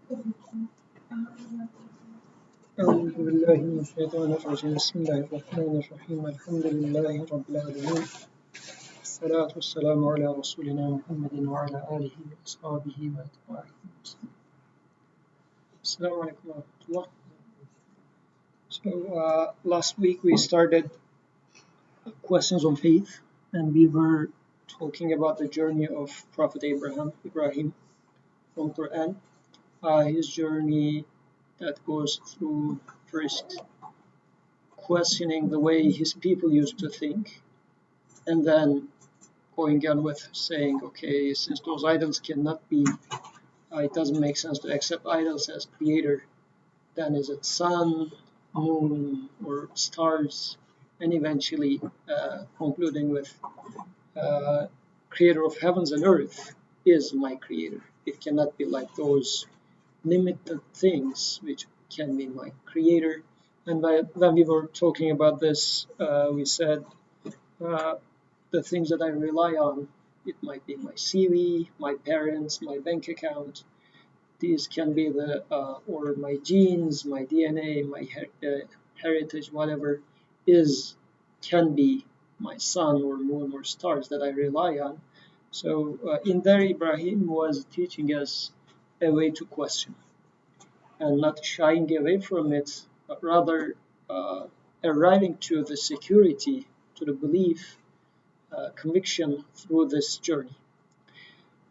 أعوذ بالله من الشيطان الرجيم بسم الله الرحمن الرحيم الحمد لله رب العالمين الصلاة والسلام على رسولنا محمد وعلى آله وأصحابه وأتباعه السلام عليكم ورحمة الله. So last week we started questions on faith, and we were talking about the journey of Prophet Ibrahim from Qur'an, his journey that goes through first questioning the way his people used to think, and then going on with saying, okay, since those idols cannot be, it doesn't make sense to accept idols as creator, then is it sun, moon, or stars? And eventually concluding with creator of heavens and earth is my creator. It cannot be like those limited things which can be my creator. And when we were talking about this, we said the things that I rely on, it might be my CV, my parents, my bank account. These can be or my genes, my DNA, my heritage, whatever can be my sun or moon or stars that I rely on. So in there, Ibrahim was teaching us a way to question and not shying away from it, but rather arriving to the security, to the belief, conviction through this journey.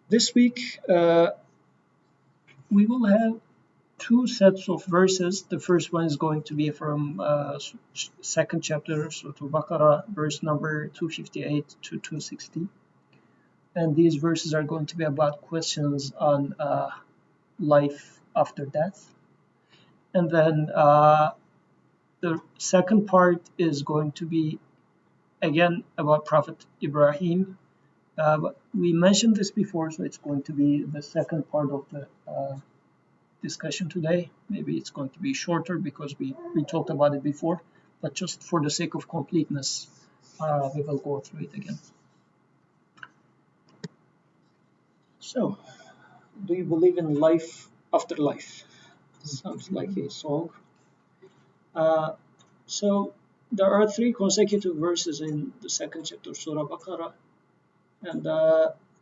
This week, we will have two sets of verses. The first one is going to be from second chapter, Surah Al-Baqarah, verse number 258 to 260. And these verses are going to be about questions on life after death. And then the second part is going to be, again, about Prophet Ibrahim. But we mentioned this before, so it's going to be the second part of the discussion today. Maybe it's going to be shorter because we talked about it before, but just for the sake of completeness, we will go through it again. So, do you believe in life after life? Sounds like a song. So, there are three consecutive verses in the second chapter of Surah Baqarah, and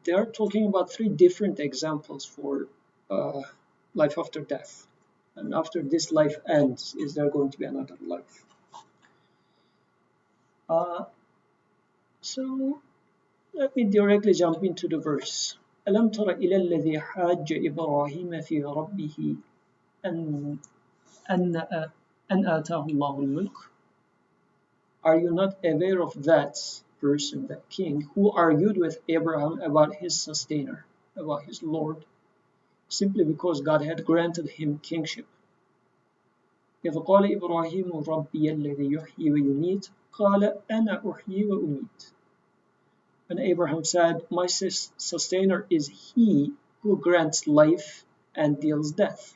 they are talking about three different examples for life after death. And after this life ends, is there going to be another life? So let me directly jump into the verse. أَلَمْ تَرَ إِلَى الَّذِي حَاجَّ إِبْرَاهِيمَ فِي رَبِّهِ أَنْ آتَاهُ اللَّهُ الْمُلْكَ. Are you not aware of that person, that king, who argued with Abraham about his sustainer, about his Lord, simply because God had granted him kingship? إِذْ قَالَ إِبْرَاهِيمُ رَبِّيَ الَّذِي يُحْيِي وَيُمِيتُ قَالَ أَنَا أُحْيِي وَأُمِيتُ. And Abraham said, my sustainer is he who grants life and deals death.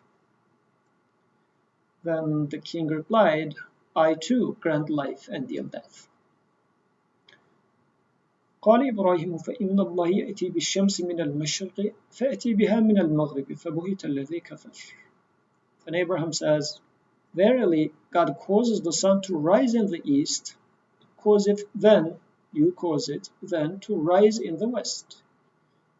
Then the king replied, I too grant life and deal death. قال إبراهيم فإن الله يأتي بالشمس من المشرق فأتي بها من المغرب فبهت الذي كفر. And Abraham says, verily God causes the sun to rise in the east, you cause it then to rise in the west.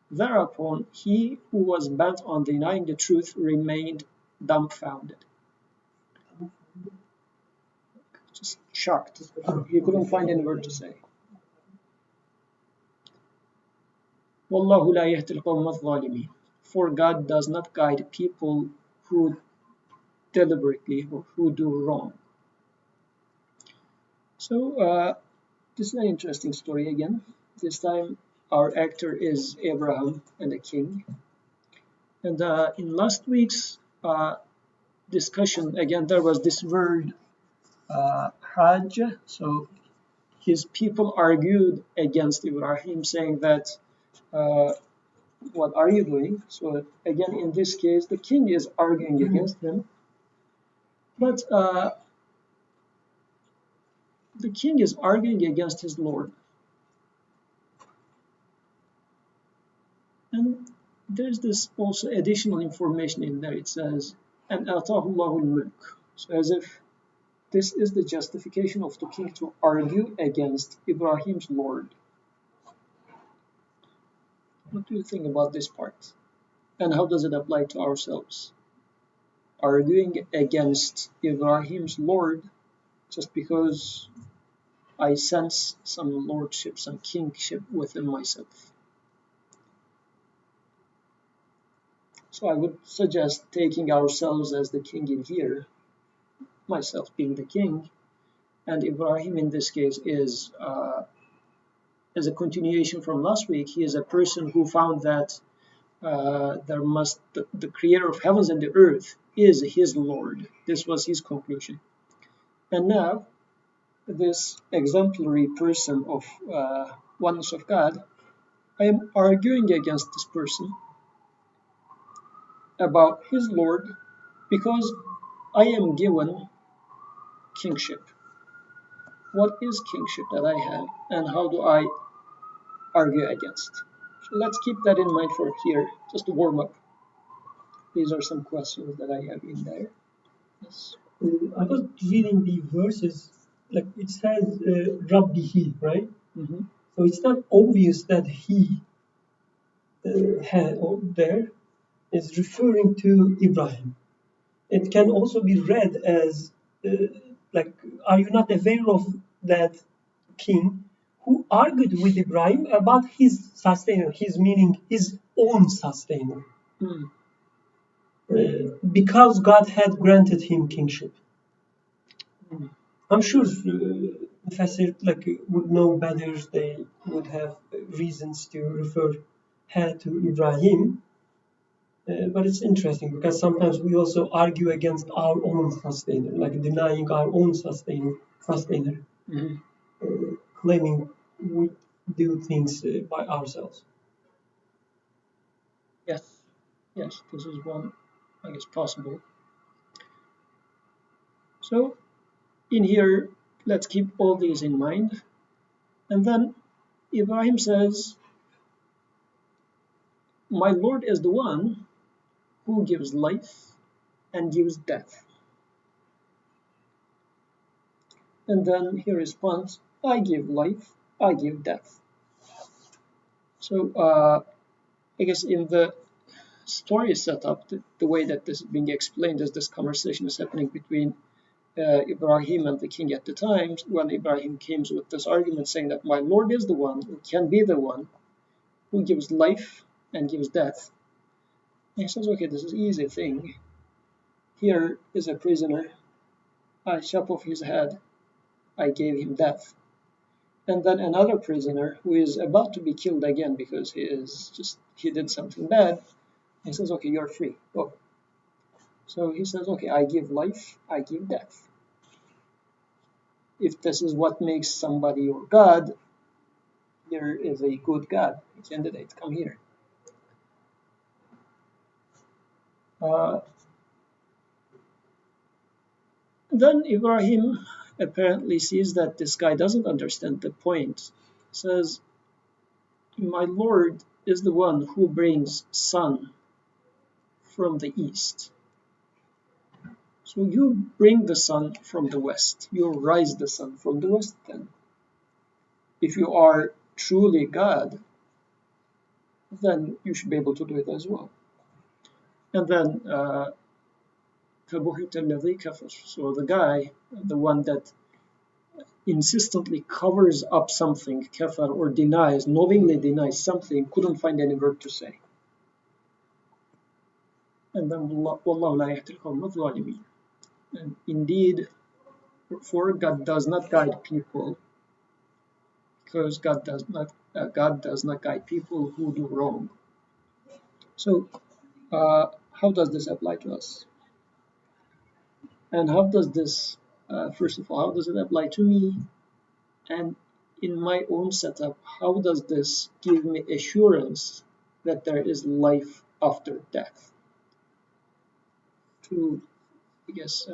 Thereupon he who was bent on denying the truth remained dumbfounded. Just shocked. He couldn't find any word to say. وَاللَّهُ لَا يَهْدِي الْقَوْمَ الظَّالِمِينَ. For God does not guide people who deliberately or who do wrong. So this is an interesting story again. This time our actor is Abraham and the king. And in last week's discussion, again, there was this word Hajj. So his people argued against Ibrahim, saying that what are you doing? So again, in this case, the king is arguing against him. But the king is arguing against his Lord. And there's this also additional information in there. It says, and atahu Allahul mulk. So as if this is the justification of the king to argue against Ibrahim's Lord. What do you think about this part? And how does it apply to ourselves? Arguing against Ibrahim's Lord just because I sense some lordship, some kingship within myself. So I would suggest taking ourselves as the king in here, myself being the king, and Ibrahim in this case is, as a continuation from last week, he is a person who found that the creator of heavens and the earth is his Lord. This was his conclusion. And now, this exemplary person of oneness of God, I am arguing against this person about his Lord because I am given kingship. What is kingship that I have, and how do I argue against? So let's keep that in mind for here, just to warm up. These are some questions that I have in there. Yes. I was reading the verses, like it says Rabbihi, right? Mm-hmm. So it's not obvious that he there is referring to Ibrahim. It can also be read as like, are you not aware of that king who argued with Ibrahim about his sustainer, his meaning his own sustainer, because God had granted him kingship. I'm sure Mufassir would know better. They would have reasons to refer her to Ibrahim. But it's interesting because sometimes we also argue against our own sustainer, like denying our own sustainer, claiming we do things by ourselves. Yes, yes, this is one, I guess, possible. So in here, let's keep all these in mind. And then Ibrahim says, my Lord is the one who gives life and gives death. And then he responds, I give life, I give death. So I guess in the story set up, the way that this is being explained is this conversation is happening between Ibrahim and the king at the time, when Ibrahim came with this argument saying that my Lord is the one who can be the one who gives life and gives death. And he says, okay, this is an easy thing. Here is a prisoner. I chop off his head. I gave him death. And then another prisoner who is about to be killed again because he did something bad. He says, okay, you're free. Go. So he says, okay, I give life, I give death. If this is what makes somebody your God, here is a good God, a candidate. Come here. Then Ibrahim apparently sees that this guy doesn't understand the point. He says, my Lord is the one who brings sun from the east. So you bring the sun from the west. You rise the sun from the west then. If you are truly God, then you should be able to do it as well. And then, so the guy, the one that insistently covers up something, kafar, or denies, knowingly denies something, couldn't find any verb to say. And then, وَاللَّهُ لَا يَهْدِي الْقَوْمَ الظَّالِمِينَ. And indeed, for God does not guide people, because God does not guide people who do wrong. So, how does this apply to us? And how does this, first of all, how does it apply to me? And in my own setup, how does this give me assurance that there is life after death? Two, I guess,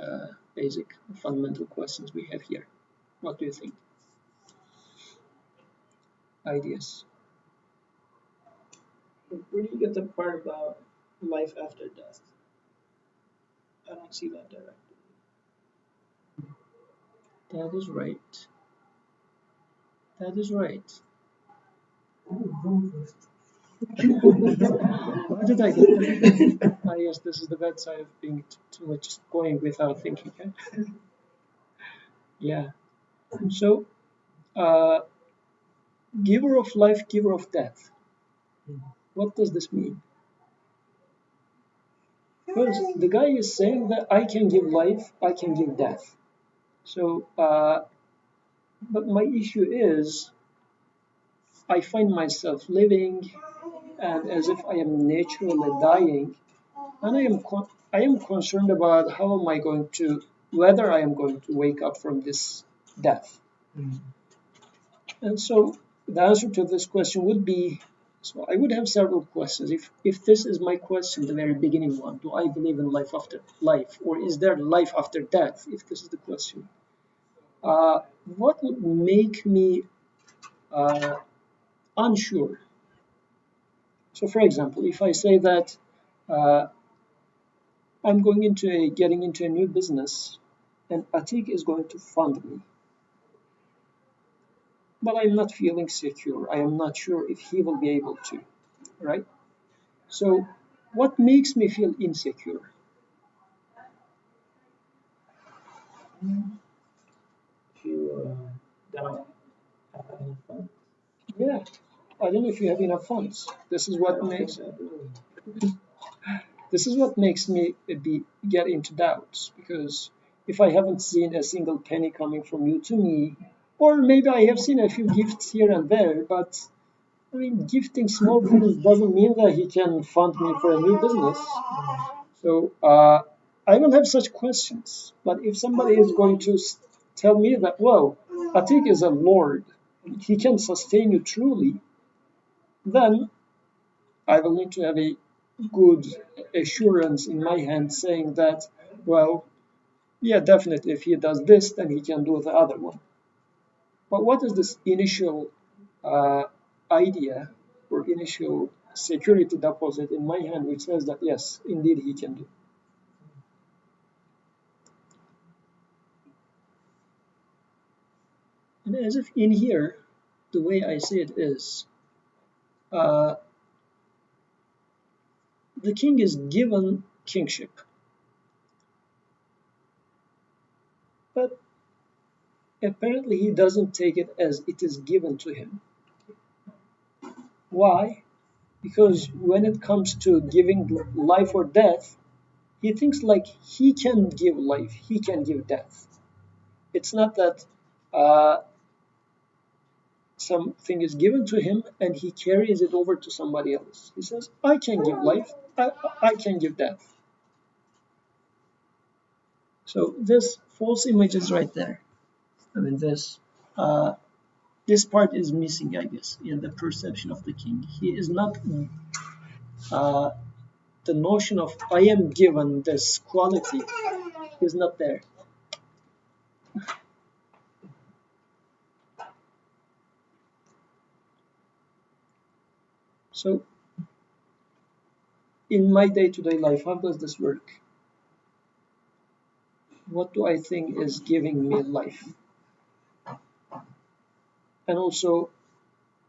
basic fundamental questions we have here. What do you think? Ideas? Where do you get the part about life after death? I don't see that directly. That is right. That is right. Go first. Why did I get that? Ah, yes, this is the bad side of being too much going without thinking. Eh? Yeah. So, uh, giver of life, giver of death. What does this mean? Because the guy is saying that I can give life, I can give death. So, but my issue is I find myself living and as if I am naturally dying, and I am concerned about how am I going to, whether I am going to wake up from this death. And so the answer to this question would be, so I would have several questions. If this is my question, the very beginning one, do I believe in life after life, or is there life after death? If this is the question, what would make me uh, unsure? So, for example, if I say that uh, I'm getting into a new business, and Atik is going to fund me, but I'm not feeling secure. I am not sure if he will be able to, right? So, what makes me feel insecure? If you don't have enough funds. Yeah, I don't know if you have enough funds. This is what makes me get into doubts because if I haven't seen a single penny coming from you to me, or maybe I have seen a few gifts here and there, but I mean, gifting small things doesn't mean that he can fund me for a new business. So I will have such questions. But if somebody is going to tell me that, well, Atik is a lord, he can sustain you truly, then I will need to have a good assurance in my hand saying that, well, yeah, definitely, if he does this, then he can do the other one. But what is this initial uh, idea or initial security deposit in my hand which says that, yes, indeed, he can do? And as if in here, the way I see it is, uh, the king is given kingship, but apparently he doesn't take it as it is given to him. Why? Because when it comes to giving life or death, he thinks like he can give life, he can give death. It's not that uh, something is given to him and he carries it over to somebody else. He says, I can give life, I can give death. So this false image is right there. I mean, uh, this part is missing, I guess, in the perception of the king. He is not uh, the notion of I am given this quality is not there. So in my day-to-day life, how does this work? What do I think is giving me life? And also,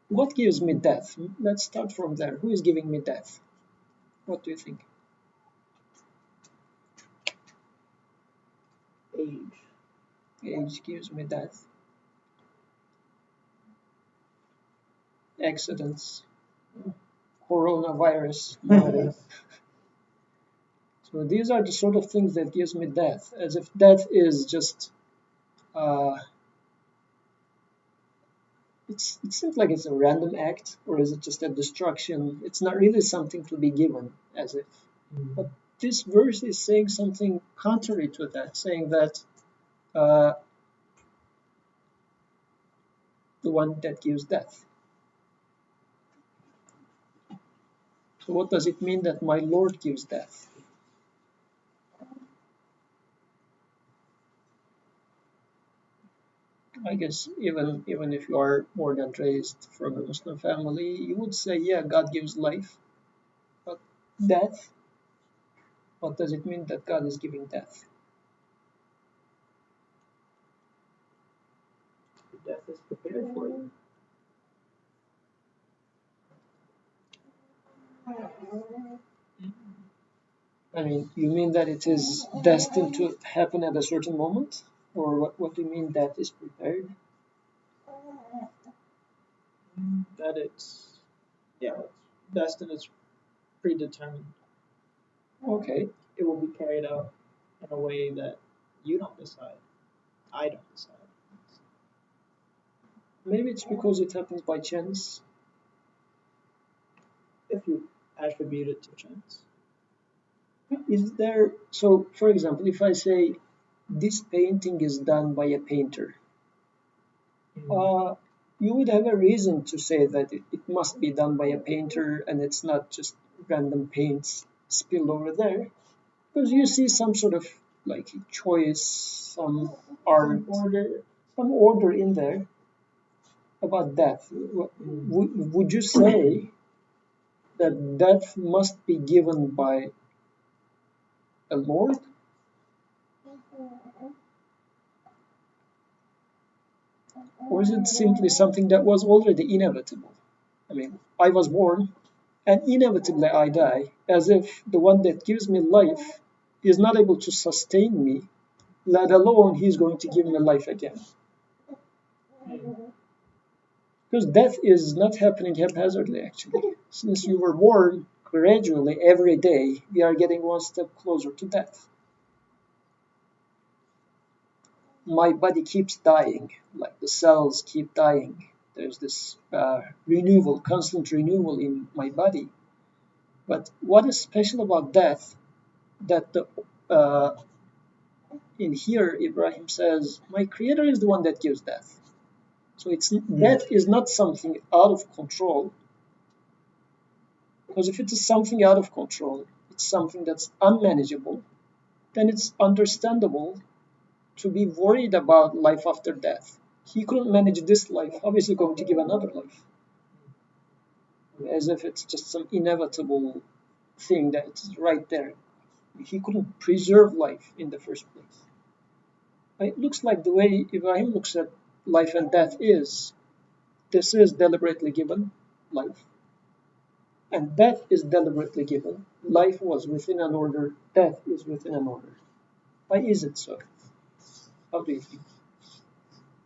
what gives me death? Let's start from there. Who is giving me death? What do you think? Age. Age gives me death. Accidents. Coronavirus. So these are the sort of things that gives me death, as if death is just uh, it seems like it's a random act, or is it just a destruction? It's not really something to be given, as if. But this verse is saying something contrary to that, saying that uh, the one that gives death. So what does it mean that my Lord gives death? I guess even if you are more than raised from a Muslim family, you would say, yeah, God gives life. death? What does it mean that God is giving death? Death is prepared for you. I mean, you mean that it is destined to happen at a certain moment? Or what do you mean that is prepared? That it's, yeah, it's destined, it's predetermined. Okay. It will be carried out in a way that you don't decide. I don't decide. Maybe it's because it happens by chance. If you attribute it to chance. Is there, so for example, if I say this painting is done by a painter, you would have a reason to say that it must be done by a painter and it's not just random paints spilled over there. Because you see some sort of like choice, some art, some order in there about death. Would you say that death must be given by a Lord? Or is it simply something that was already inevitable? I mean, I was born and inevitably I die, as if the one that gives me life is not able to sustain me, let alone he's going to give me life again. Because death is not happening haphazardly, actually. Since you were born, gradually, every day, we are getting one step closer to death. My body keeps dying, like the cells keep dying. There's this renewal, constant renewal in my body. But what is special about death? That in here, Ibrahim says, "My Creator is the one that gives death." So death is not something out of control. Because if it is something out of control, it's something that's unmanageable, then it's understandable to be worried about life after death. He couldn't manage this life, obviously going to give another life. As if it's just some inevitable thing that's right there. He couldn't preserve life in the first place. It looks like the way Ibrahim looks at life and death is, this is deliberately given life, and death is deliberately given. Life was within an order, death is within an order. Why is it so? How do you think?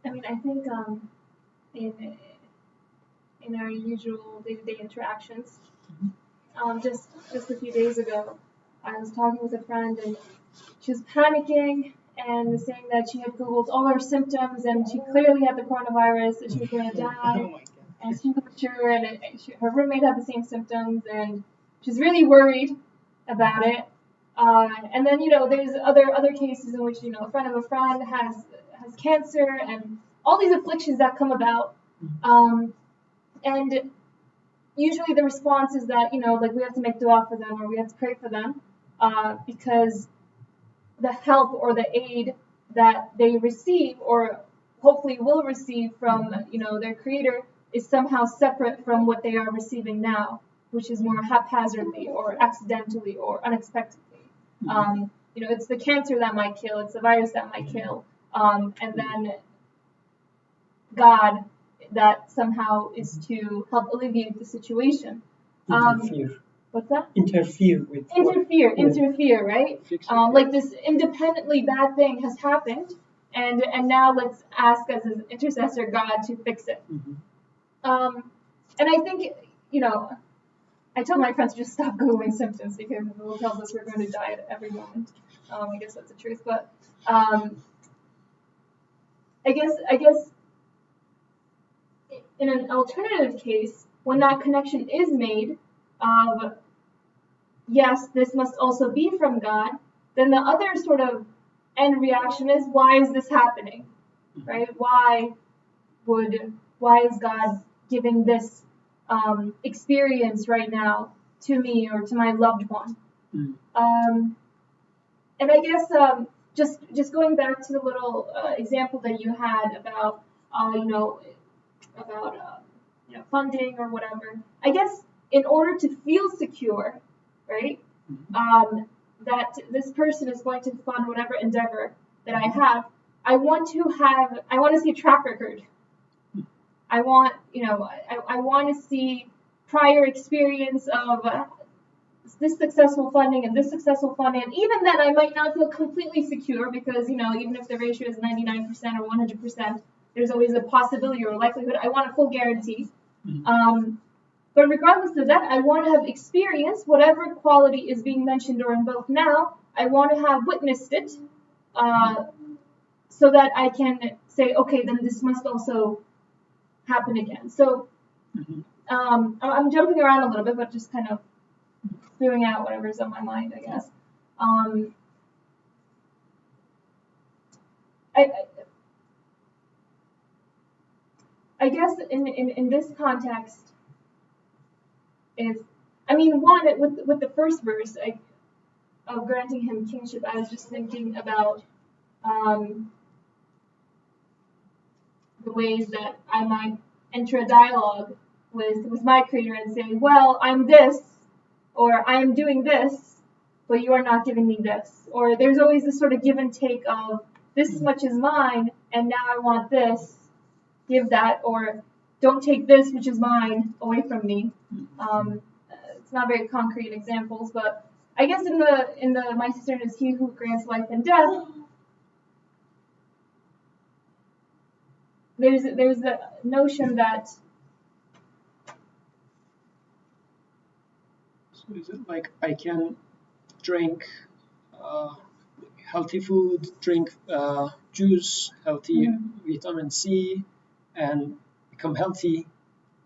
I mean, I think in in our usual day-to-day interactions, just a few days ago, I was talking with a friend and she was panicking and saying that she had Googled all her symptoms and she clearly had the coronavirus, that she was going to Oh die, my god. and she wasn't sure. And her roommate had the same symptoms, and she's really worried about it. And then there's other cases in which a friend of a friend has cancer and all these afflictions that come about. And usually the response is that like we have to make dua for them or we have to pray for them, because the help or the aid that they receive or hopefully will receive from their creator is somehow separate from what they are receiving now, which is more haphazardly or accidentally or unexpectedly. It's the cancer that might kill, it's the virus that might kill, and then God that somehow is to help alleviate the situation. Interfere. What's that? Interfere with. Interfere, right? Like this independently bad thing has happened, and now let's ask as an intercessor God to fix it. And I think I told my friends to just stop Googling symptoms because Google tells us we're going to die at every moment. I guess that's the truth, but I guess in an alternative case, when that connection is made of yes, this must also be from God, then the other sort of end reaction is why is this happening, right? Why is God giving this experience right now to me or to my loved one? And I guess just going back to the little example that you had about funding or whatever. I guess in order to feel secure, right? That this person is going to fund whatever endeavor that I have. I want to see a track record. I want, I want to see prior experience of this successful funding and this successful funding. And even then, I might not feel completely secure because, even if the ratio is 99% or 100%, there's always a possibility or likelihood. I want a full guarantee. But regardless of that, I want to have experienced whatever quality is being mentioned or invoked now. I want to have witnessed it so that I can say, okay, then this must also happen again. So I'm jumping around a little bit, but just kind of spewing out whatever's on my mind, I guess. I guess in this context, with the first verse of granting him kingship, I was just thinking about the ways that I might enter a dialogue with my creator and say, well, I'm this, or I'm doing this, but you are not giving me this. Or there's always this sort of give and take of this much is mine, and now I want this, give that, or don't take this, which is mine, away from me. It's not very concrete examples, but I guess in the my cistern is he who grants life and death. There's the notion that. So is it like I can drink healthy food, drink juice, healthy vitamin C, and become healthy,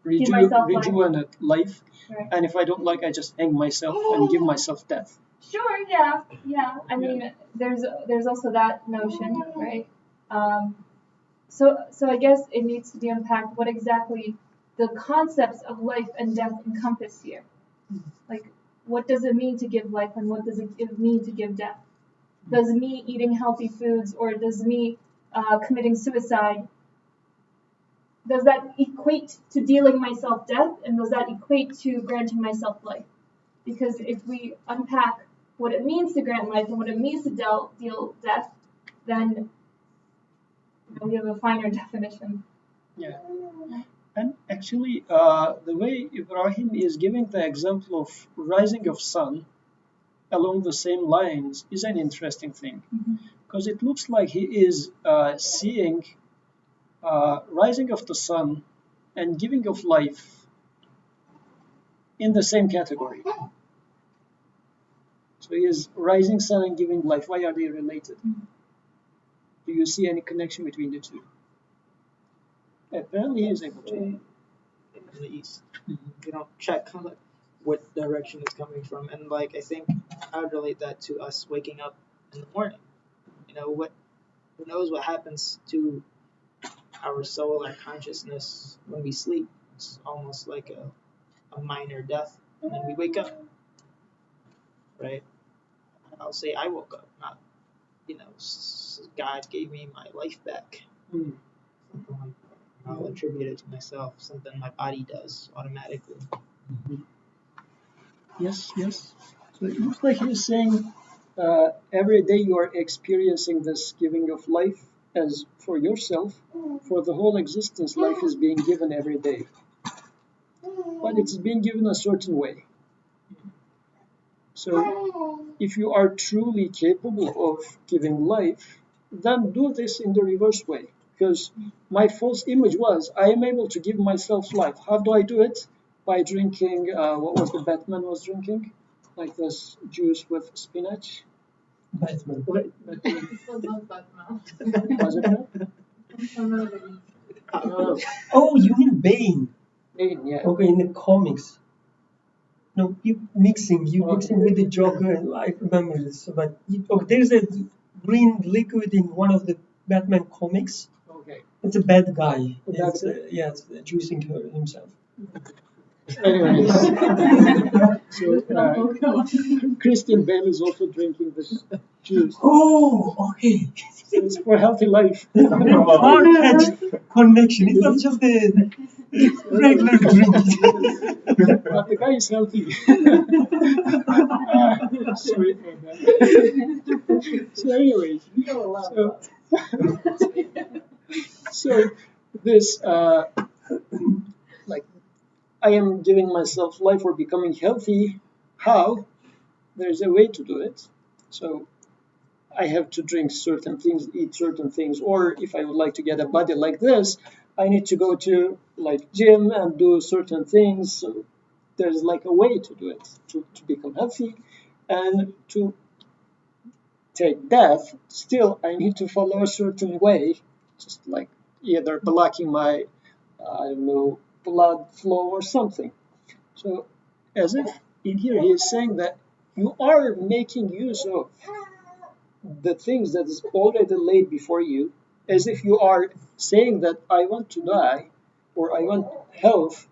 rejuvenate life. Right. And if I don't like, I just hang myself and give myself death. Sure, yeah. I mean, there's also that notion, right? So I guess it needs to be unpacked what exactly the concepts of life and death encompass here. Like, what does it mean to give life, and what does it mean to give death? Does me eating healthy foods, or does me committing suicide, does that equate to dealing myself death, and does that equate to granting myself life? Because if we unpack what it means to grant life and what it means to deal death, then we have a finer definition. Yeah. And actually, the way Ibrahim is giving the example of rising of sun along the same lines is an interesting thing, because it looks like he is seeing rising of the sun and giving of life in the same category. So he is rising sun and giving life. Why are they related? Do you see any connection between the two? Apparently he is able to. In the east, you don't check what direction it's coming from, and I think I would relate that to us waking up in the morning. Who knows what happens to our soul, our consciousness when we sleep? It's almost like a minor death, and then we wake up, right? I'll say I woke up, not God gave me my life back. Something like that. I'll attribute it to myself, something my body does automatically. Yes. So it looks like he's saying every day you are experiencing this giving of life as for yourself. For the whole existence, life is being given every day. But it's being given a certain way. So if you are truly capable of giving life, then do this in the reverse way. Because my false image was, I am able to give myself life. How do I do it? By drinking, what was the Batman was drinking? Like this juice with spinach? Batman. What? This was not Batman. Was it that? No. Oh, you mean Bane? Bane, yeah. Okay, in the comics. No, you mixing with the Joker, and I remember this. But there's a green liquid in one of the Batman comics. Okay. It's a bad guy. That's It's juicing himself. Anyways, so Christian Bale is also drinking this juice. Oh, okay. So it's for healthy life. Far-fetched connection. It's not just a regular drink. But the guy is healthy. Sorry about that. So anyways, so, so this like I am giving myself life or becoming healthy. How? There's a way to do it. So I have to drink certain things, eat certain things, or if I would like to get a body like this, I need to go to like gym and do certain things. So there's like a way to do it to become healthy and to take death. Still, I need to follow a certain way, just like either blocking my, I don't know, blood flow or something. So as if in here he is saying that you are making use of the things that is already laid before you, as if you are saying that I want to die or I want health,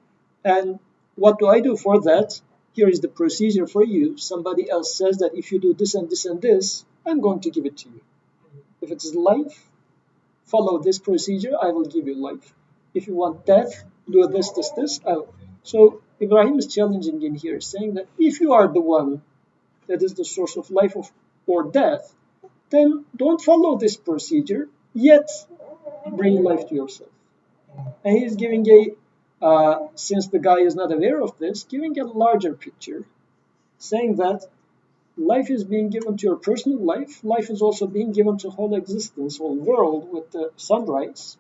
and what do I do for that? Here is the procedure for you. Somebody else says that if you do this and this and this, I'm going to give it to you. If it is life, follow this procedure, I will give you life. If you want death, do this, this, this. So Ibrahim is challenging in here, saying that if you are the one that is the source of life or death, then don't follow this procedure, yet bring life to yourself. And he's giving since the guy is not aware of this, giving a larger picture, saying that life is being given to your personal life. Life is also being given to whole existence, whole world with the sunrise.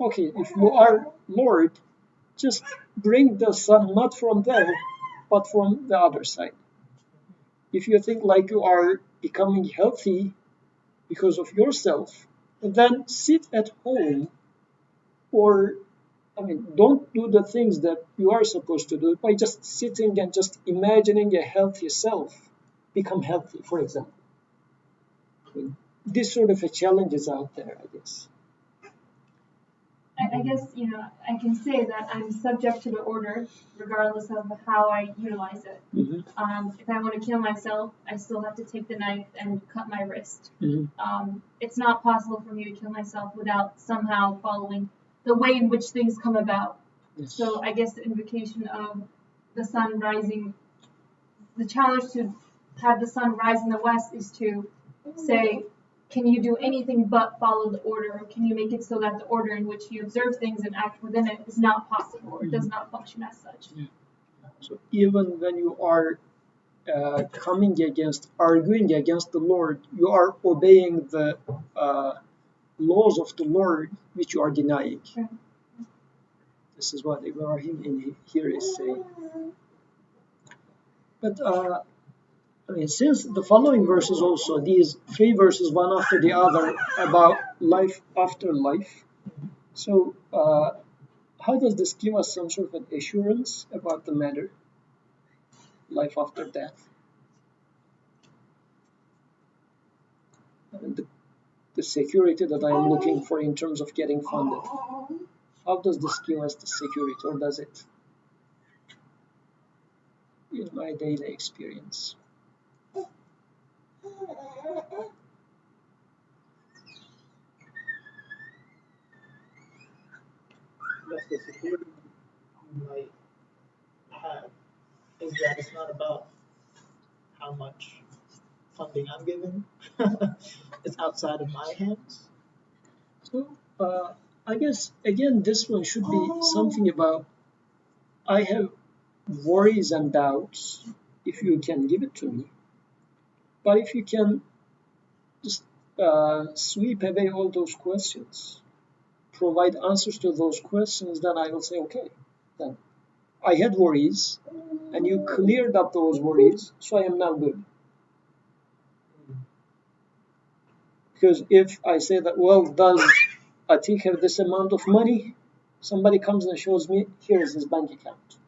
Okay, if you are Lord, just bring the sun not from there, but from the other side. If you think like you are becoming healthy because of yourself, then sit at home or don't do the things that you are supposed to do by just sitting and just imagining a healthy self become healthy, for example. This sort of a challenge is out there, I guess. I guess, I can say that I'm subject to the order regardless of how I utilize it. If I want to kill myself, I still have to take the knife and cut my wrist. It's not possible for me to kill myself without somehow following the way in which things come about. Yes. So I guess the invocation of the sun rising, the challenge to have the sun rise in the west is to say, can you do anything but follow the order, or can you make it so that the order in which you observe things and act within it is not possible or does not function as such? Yeah. So even when you are arguing against the Lord, you are obeying the laws of the Lord, which you are denying. Sure. This is what Ibrahim in here is saying. But since the following verses also, these three verses, one after the other, about life after life, so how does this give us some sort of an assurance about the matter, life after death? The security that I am looking for in terms of getting funded. How does this give us the security, or does it? In my daily experience. That's the security you might have is that it's not about how much funding I'm given. It's outside of my hands. So I guess again this one should be something about I have worries and doubts if you can give it to me. But if you can just sweep away all those questions, provide answers to those questions, then I will say, okay, then I had worries and you cleared up those worries, so I am now good. Because if I say that, well, does Atik have this amount of money? Somebody comes and shows me, here is his bank account.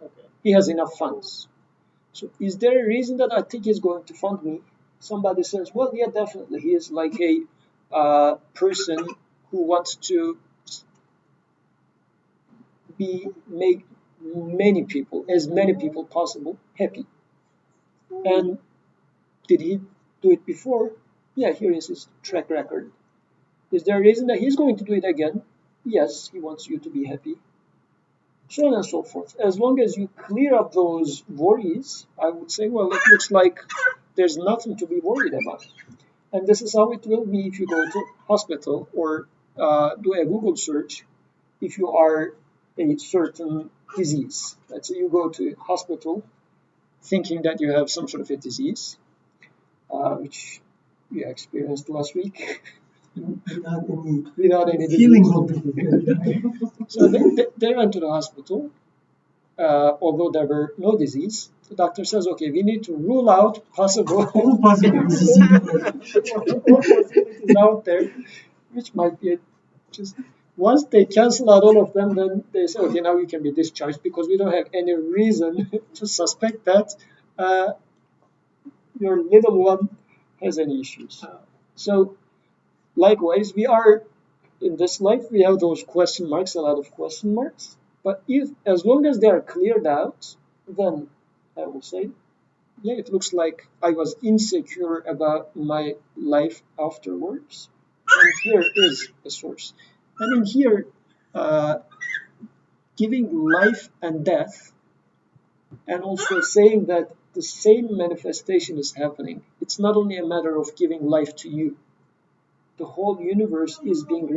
Okay. He has enough funds. So is there a reason that Atik is going to fund me? Somebody says, well, yeah, definitely. He is like a person who wants to make as many people possible happy. And did he do it before? Yeah, here is his track record. Is there a reason that he's going to do it again? Yes, he wants you to be happy. So on and so forth. As long as you clear up those worries, I would say, well, it looks like there's nothing to be worried about. And this is how it will be if you go to hospital or do a Google search if you are a certain disease. Let's say you go to hospital thinking that you have some sort of a disease, which you experienced last week. Without any feelings of So they went to the hospital, although there were no disease. The doctor says, okay, we need to rule out possible all possibilities. all possibilities out there, which might be just once they cancel out all of them, then they say, okay, now you can be discharged because we don't have any reason to suspect that your little one has any issues. So likewise, we are in this life, we have those question marks, a lot of question marks. But if, as long as they are cleared out, then I will say, yeah, it looks like I was insecure about my life afterwards. And here is a source. And in here, giving life and death, and also saying that the same manifestation is happening. It's not only a matter of giving life to you. The whole universe is being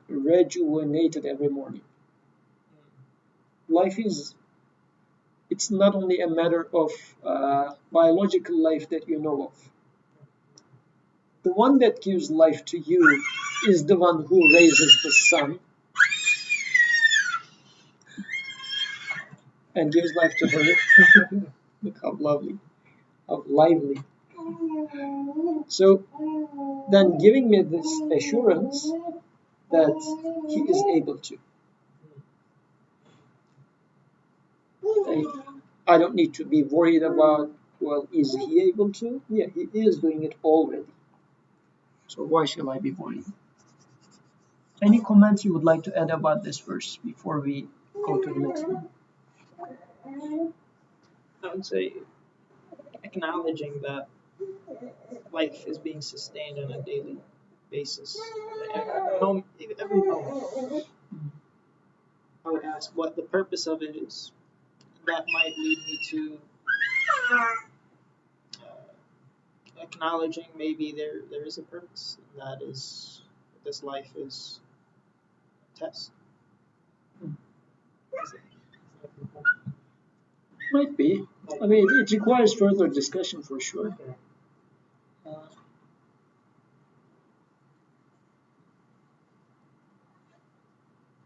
rejuvenated every morning. Life is, it's not only a matter of biological life that you know of. The one that gives life to you is the one who raises the sun and gives life to her. Look how lovely, how lively. So then giving me this assurance that he is able to. I don't need to be worried about, well, is he able to? Yeah, he is doing it already. So why should I be worried? Any comments you would like to add about this verse before we go to the next one? I would say acknowledging that life is being sustained on a daily basis. Every moment. I would ask what the purpose of it is. That might lead me to acknowledging maybe there is a purpose. That is, this life is a test. Might be. I mean, it requires further discussion for sure.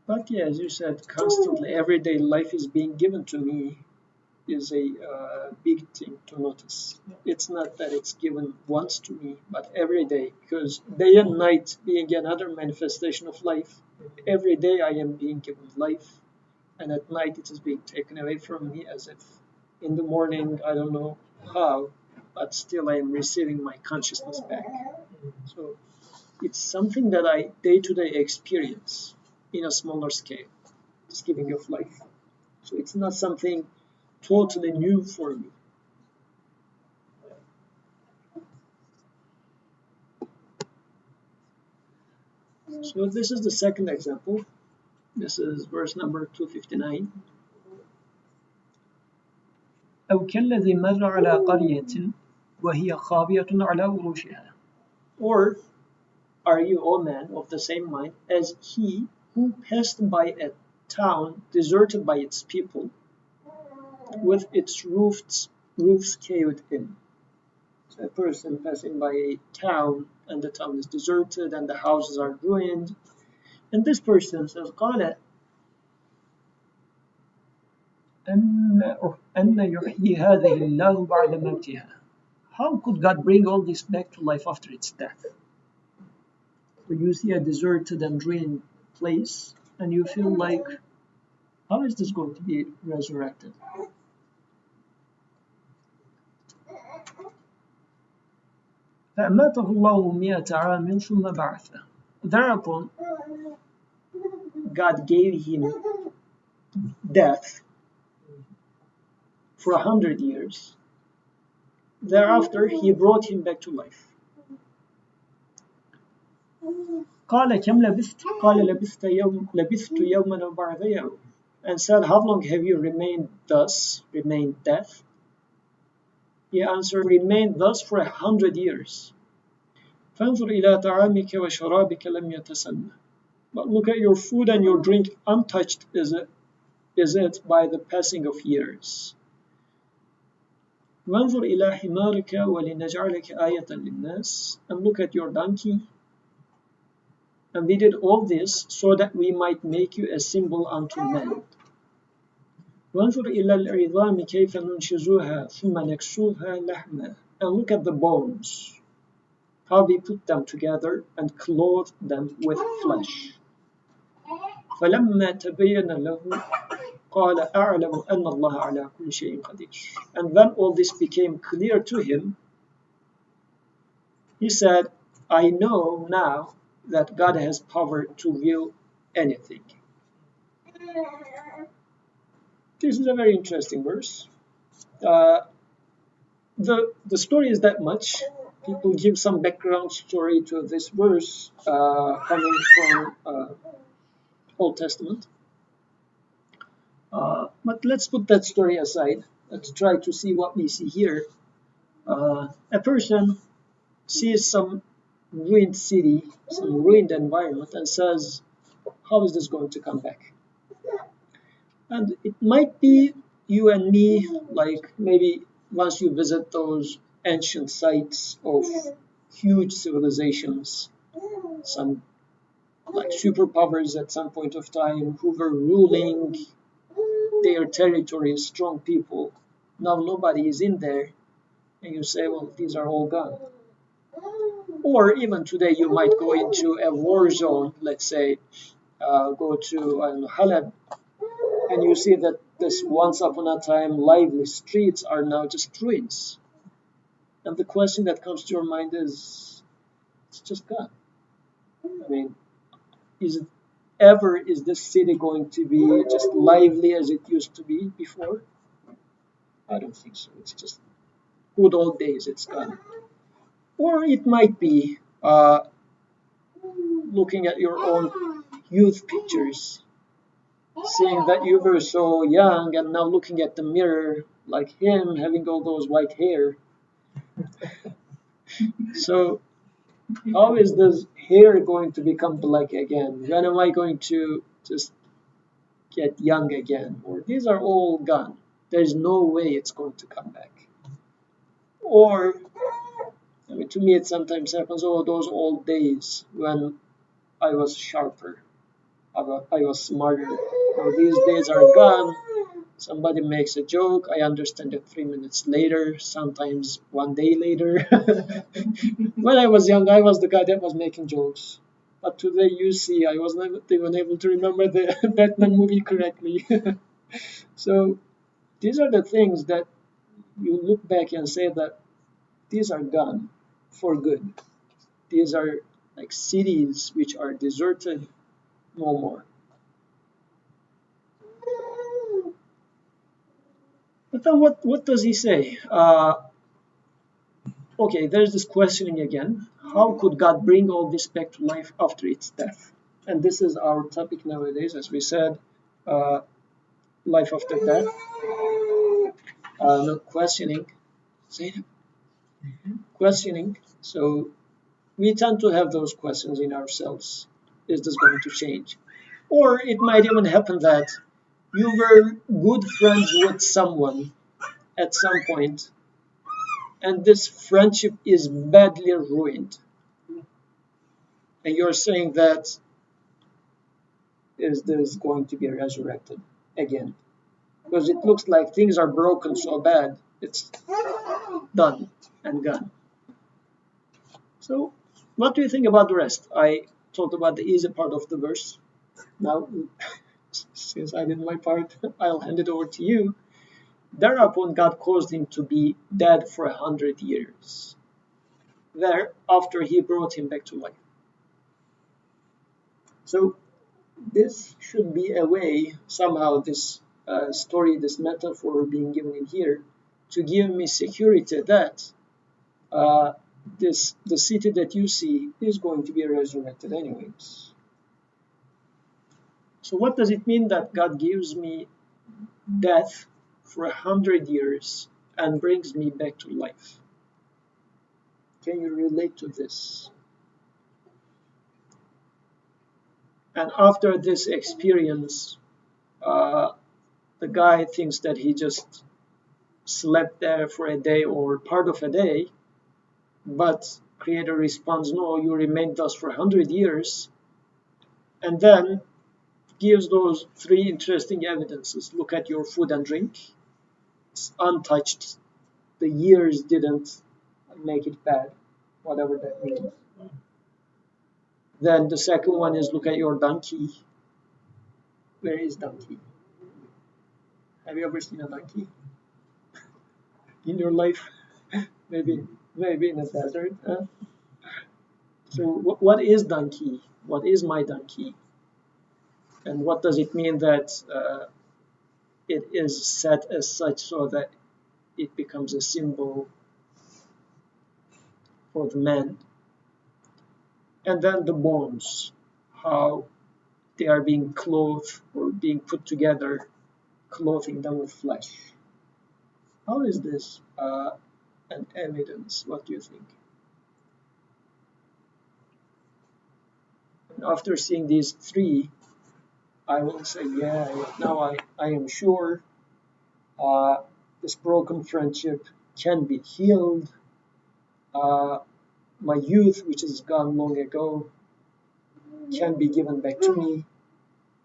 But yeah, as you said, constantly, everyday life is being given to me is a big thing to notice. It's not that it's given once to me, but every day, because day and night being another manifestation of life, every day I am being given life, and at night it is being taken away from me as if in the morning, I don't know how, but still I am receiving my consciousness back. So it's something that I day-to-day experience in a smaller scale, this giving of life. So it's not something totally new for me. So this is the second example. This is verse number 259. أو كالذي مر على قرية وهي خاوية على عروشها. Or are you, O man, of the same mind as he who passed by a town deserted by its people, with its roofs caved in? So a person passing by a town, and the town is deserted, and the houses are ruined, and this person says, قال أن يحيي هذه الله بعد موتها. How could God bring all this back to life after its death? So you see a deserted and ruined place, and you feel like, how is this going to be resurrected? فأماته الله 100 عام ثم بعثه. Thereupon, God gave him death for 100 years. Thereafter, he brought him back to life. قال كم لبثت؟ قال لبثت يوما أو بعض يوم. And said, how long have you remained thus, remained deaf? He answered, remained thus for 100 years. فانظر إلى طعامك وشرابك لم يتسنى. But look at your food and your drink, untouched is it by the passing of years. وانظر إلى حمارك ولنجعلك آية للناس. And look at your donkey. And we did all this so that we might make you a symbol unto men. وانظر إلى العظام كيف ننشزها ثم نكسوها لحما. And look at the bones, how we put them together and clothe them with flesh. فلما تبين له قال أعلم أن الله على كل شيء قدير. And when all this became clear to him, he said, I know now that God has power to will anything. This is a very interesting verse. The story is that much. People give some background story to this verse coming from Old Testament. But let's put that story aside. Let's try to see what we see here. A person sees some ruined city, some ruined environment, and says, how is this going to come back? And it might be you and me, like maybe once you visit those ancient sites of huge civilizations, some like superpowers at some point of time who were ruling their territories, strong people. Now nobody is in there, and you say, well, these are all gone. Or even today, you might go into a war zone, let's say, go to Halab, and you see that this once upon a time lively streets are now just ruins. And the question that comes to your mind is, it's just gone. I mean, is this city going to be just lively as it used to be before? I don't think so. It's just good old days, it's gone. Or it might be looking at your own youth pictures, seeing that you were so young and now looking at the mirror like him having all those white hair. So how is this hair going to become black again? When am I going to just get young again? Or these are all gone. There's no way it's going to come back. Or, I mean, to me it sometimes happens, oh, those old days when I was sharper, I was smarter. Now these days are gone. Somebody makes a joke, I understand it 3 minutes later, sometimes 1 day later. When I was young, I was the guy that was making jokes. But today, you see, I wasn't even able to remember the Batman movie correctly. So these are the things that you look back and say that these are gone for good. These are like cities which are deserted, no more. But then what does he say? Okay, there's this questioning again. How could God bring all this back to life after its death? And this is our topic nowadays, as we said, life after death. Not questioning. Questioning. So we tend to have those questions in ourselves. Is this going to change? Or it might even happen that you were good friends with someone at some point, and this friendship is badly ruined. And you're saying that, is this going to be resurrected again? Because it looks like things are broken so bad, it's done and gone. So, what do you think about the rest? I talked about the easy part of the verse. Now, since I did my part, I'll hand it over to you. Thereupon God caused him to be dead for 100 years. Thereafter he brought him back to life. So this should be a way, somehow this story, this metaphor being given in here, to give me security that the city that you see is going to be resurrected anyways. So what does it mean that God gives me death for 100 years and brings me back to life. Can you relate to this? And after this experience, the guy thinks that he just slept there for a day or part of a day, but Creator responds, no, you remained thus for 100 years, and then gives those three interesting evidences. Look at your food and drink. It's untouched. The years didn't make it bad, whatever that means. Then the second one is look at your donkey. Where is donkey? Have you ever seen a donkey in your life? maybe in a desert. Huh? So what is donkey? What is my donkey? And what does it mean that it is set as such so that it becomes a symbol for the man? And then the bones, how they are being clothed or being put together, clothing them with flesh. How is this an evidence? What do you think? And after seeing these three, I will say, yeah, now I am sure this broken friendship can be healed. My youth, which is gone long ago, can be given back to me.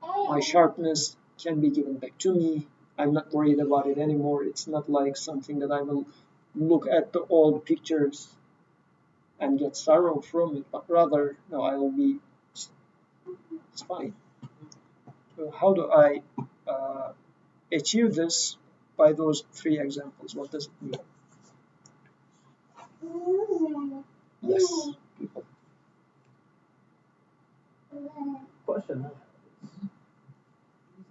My sharpness can be given back to me. I'm not worried about it anymore. It's not like something that I will look at the old pictures and get sorrow from it, but rather, no, I will be, it's fine. So how do I achieve this? By those three examples. What does it mean? Yes, people. Question.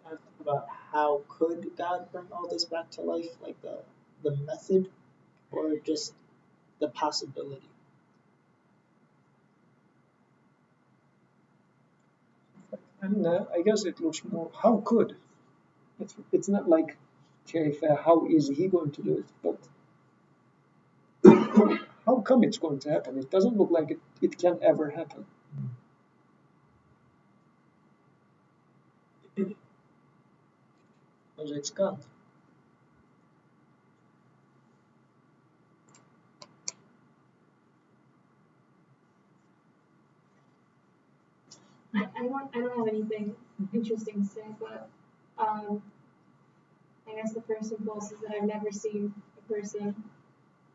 Asked about how could God bring all this back to life, like the method, or just the possibility. And I guess it looks more, how could? It's not like, okay, how is he going to do it? But how come it's going to happen? It doesn't look like it can ever happen. Because it's gone. I don't have anything interesting to say, but I guess the first impulse is that I've never seen a person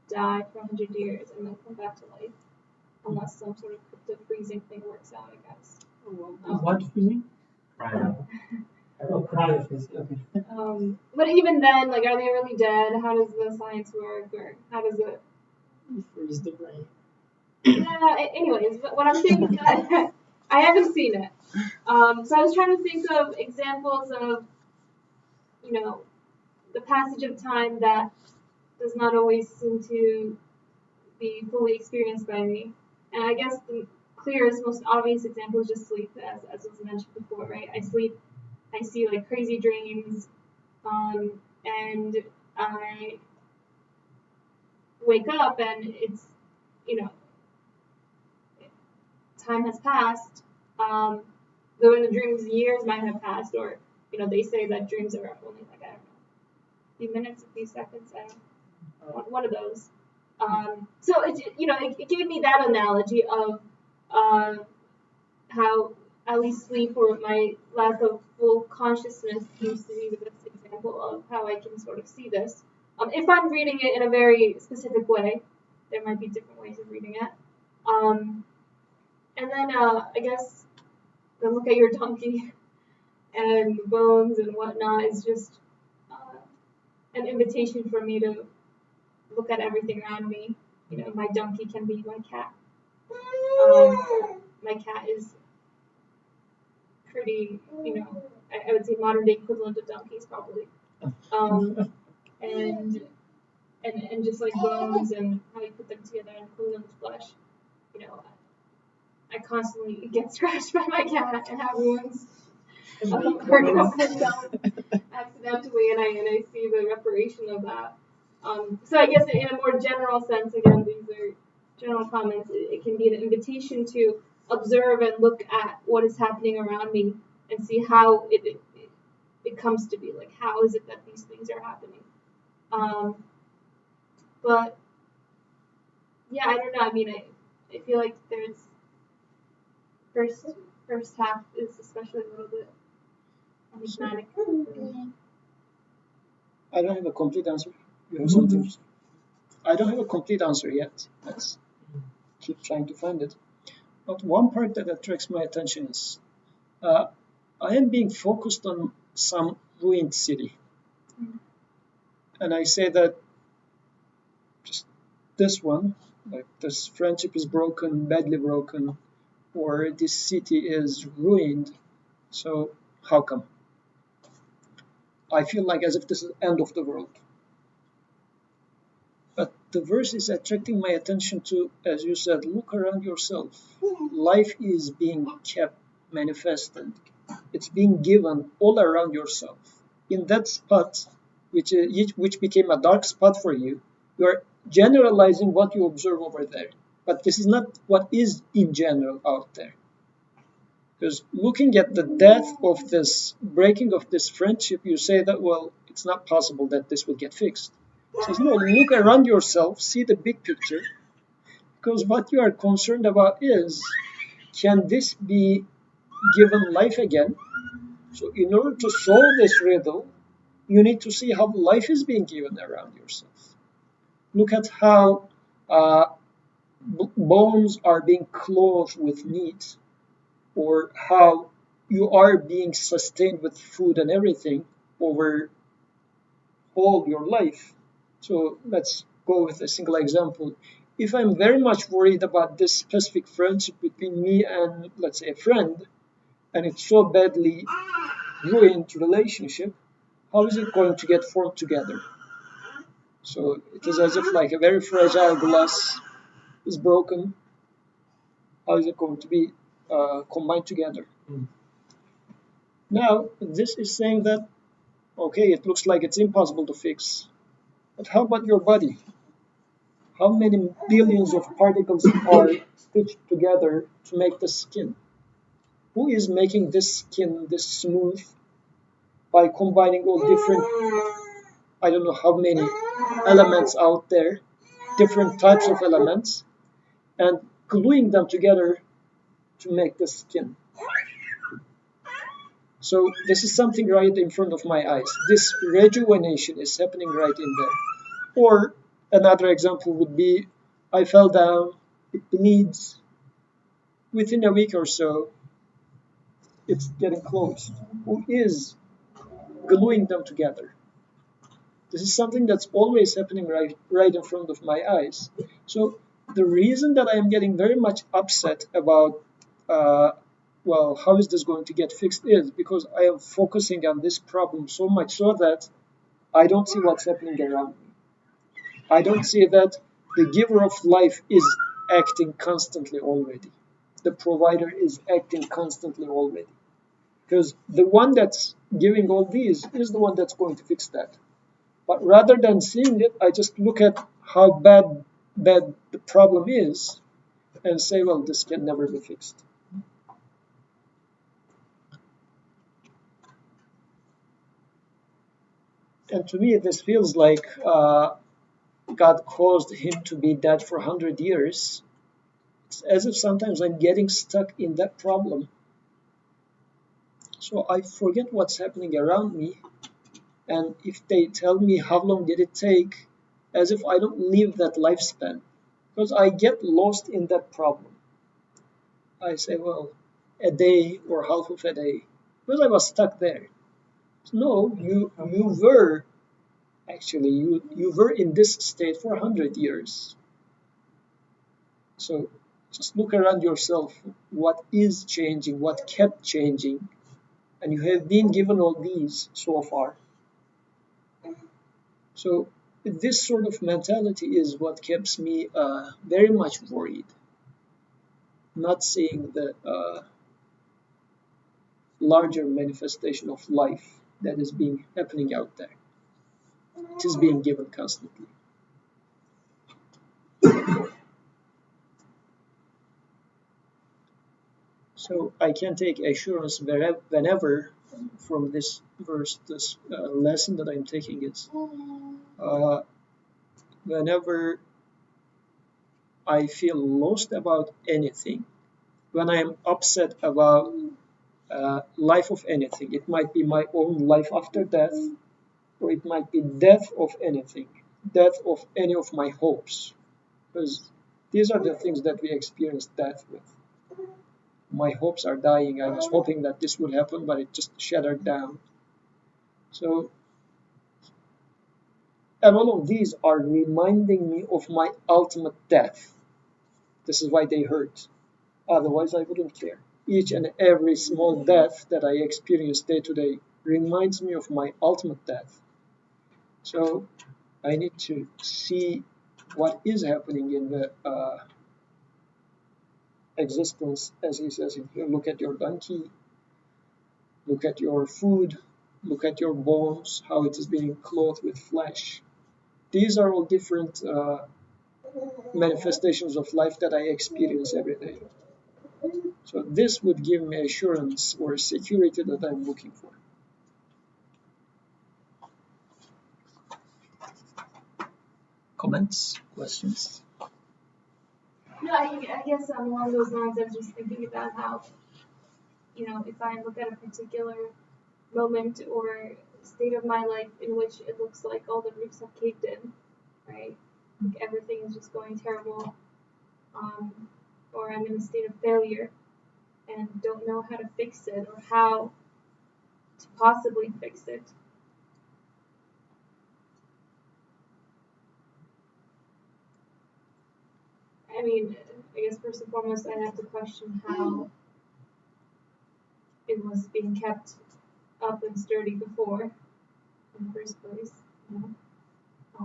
die for 100 years and then come back to life, unless some sort of crypto freezing thing works out, I guess. What freezing? Cryo. Oh, cryo. Okay. But even then, like, are they really dead? How does the science work, or how does it? Freeze the brain. Yeah. Anyways, but what I'm saying is that I haven't seen it. So I was trying to think of examples of, the passage of time that does not always seem to be fully experienced by me. And I guess the clearest, most obvious example is just sleep, as was mentioned before, right? I sleep, I see like crazy dreams, and I wake up and it's, time has passed. Though in the dreams, years might have passed, or, they say that dreams are only like, I don't know, a few minutes, a few seconds, I don't know, one of those. So it gave me that analogy of how at least sleep or my lack of full consciousness seems to be the best example of how I can sort of see this. If I'm reading it in a very specific way, there might be different ways of reading it. And then I guess the look at your donkey and the bones and whatnot is just an invitation for me to look at everything around me. My donkey can be my cat. My cat is pretty, I would say modern day equivalent of donkeys probably. And just like bones and how you put them together and clean them with flesh, I constantly get scratched by my cat and have wounds. Hurt myself accidentally, and I see the reparation of that. So I guess in a more general sense, again, these are general comments. It can be an invitation to observe and look at what is happening around me and see how it comes to be. Like, how is it that these things are happening? But yeah, I don't know. I mean, I feel like there's first half is especially a little bit enigmatic. I don't have a complete answer. You have something to say? I don't have a complete answer yet. Let's keep trying to find it. But one part that attracts my attention is I am being focused on some ruined city. And I say that just this one, like this friendship is broken, badly broken, or this city is ruined. So how come? I feel like as if this is the end of the world. But the verse is attracting my attention to, as you said, look around yourself. Life is being kept manifested. It's being given all around yourself. In that spot, which became a dark spot for you, you are generalizing what you observe over there. But this is not what is in general out there. Because looking at the death of this, breaking of this friendship, you say that, well, it's not possible that this will get fixed. So, no, look around yourself, see the big picture, because what you are concerned about is, can this be given life again? So in order to solve this riddle, you need to see how life is being given around yourself. Look at how bones are being clothed with meat, or how you are being sustained with food and everything over all your life. So let's go with a single example. If I'm very much worried about this specific friendship between me and, let's say, a friend, and it's so badly ruined relationship, how is it going to get formed together? So it is as if like a very fragile glass is broken. How is it going to be combined together? Now, this is saying that, okay, it looks like it's impossible to fix. But how about your body? How many billions of particles are stitched together to make the skin? Who is making this skin this smooth by combining all different, I don't know how many elements out there, different types of elements, and gluing them together to make the skin? So this is something right in front of my eyes. This rejuvenation is happening right in there. Or another example would be, I fell down, it bleeds. Within a week or so, it's getting closed. Who is gluing them together? This is something that's always happening right in front of my eyes. So the reason that I am getting very much upset about, well, how is this going to get fixed is because I am focusing on this problem so much so that I don't see what's happening around me. I don't see that the giver of life is acting constantly already. The provider is acting constantly already. Because the one that's giving all these is the one that's going to fix that. But rather than seeing it, I just look at how bad the problem is and say, well, this can never be fixed. And to me, this feels like God caused him to be dead for 100 years. It's as if sometimes I'm getting stuck in that problem. So I forget what's happening around me. And if they tell me how long did it take, as if I don't live that lifespan. Because I get lost in that problem. I say, well, a day or half of a day. Because I was stuck there. No, you were, actually, you were in this state for 100 years. So just look around yourself. What is changing? What kept changing? And you have been given all these so far. So this sort of mentality is what keeps me very much worried. Not seeing the larger manifestation of life that is being happening out there. It is being given constantly. So I can take assurance whenever from this verse, this lesson that I'm taking is uh, whenever I feel lost about anything, when I am upset about life of anything, it might be my own life after death, or it might be death of anything, death of any of my hopes, because these are the things that we experience death with. My hopes are dying. I was hoping that this would happen, but it just shattered down. So, and all of these are reminding me of my ultimate death. This is why they hurt. Otherwise, I wouldn't care. Each and every small death that I experience day to day reminds me of my ultimate death. So, I need to see what is happening in the existence, as he says in here. Look at your donkey, look at your food, look at your bones, how it is being clothed with flesh. These are all different manifestations of life that I experience every day. So this would give me assurance or security that I'm looking for. Comments? Questions? No, I guess along those lines, I was just thinking about how, if I look at a particular moment or state of my life in which it looks like all the roofs have caved in, right? Like everything is just going terrible, or I'm in a state of failure and don't know how to fix it or how to possibly fix it. I mean, I guess first and foremost, I have to question how it was being kept up and sturdy before in the first place. But I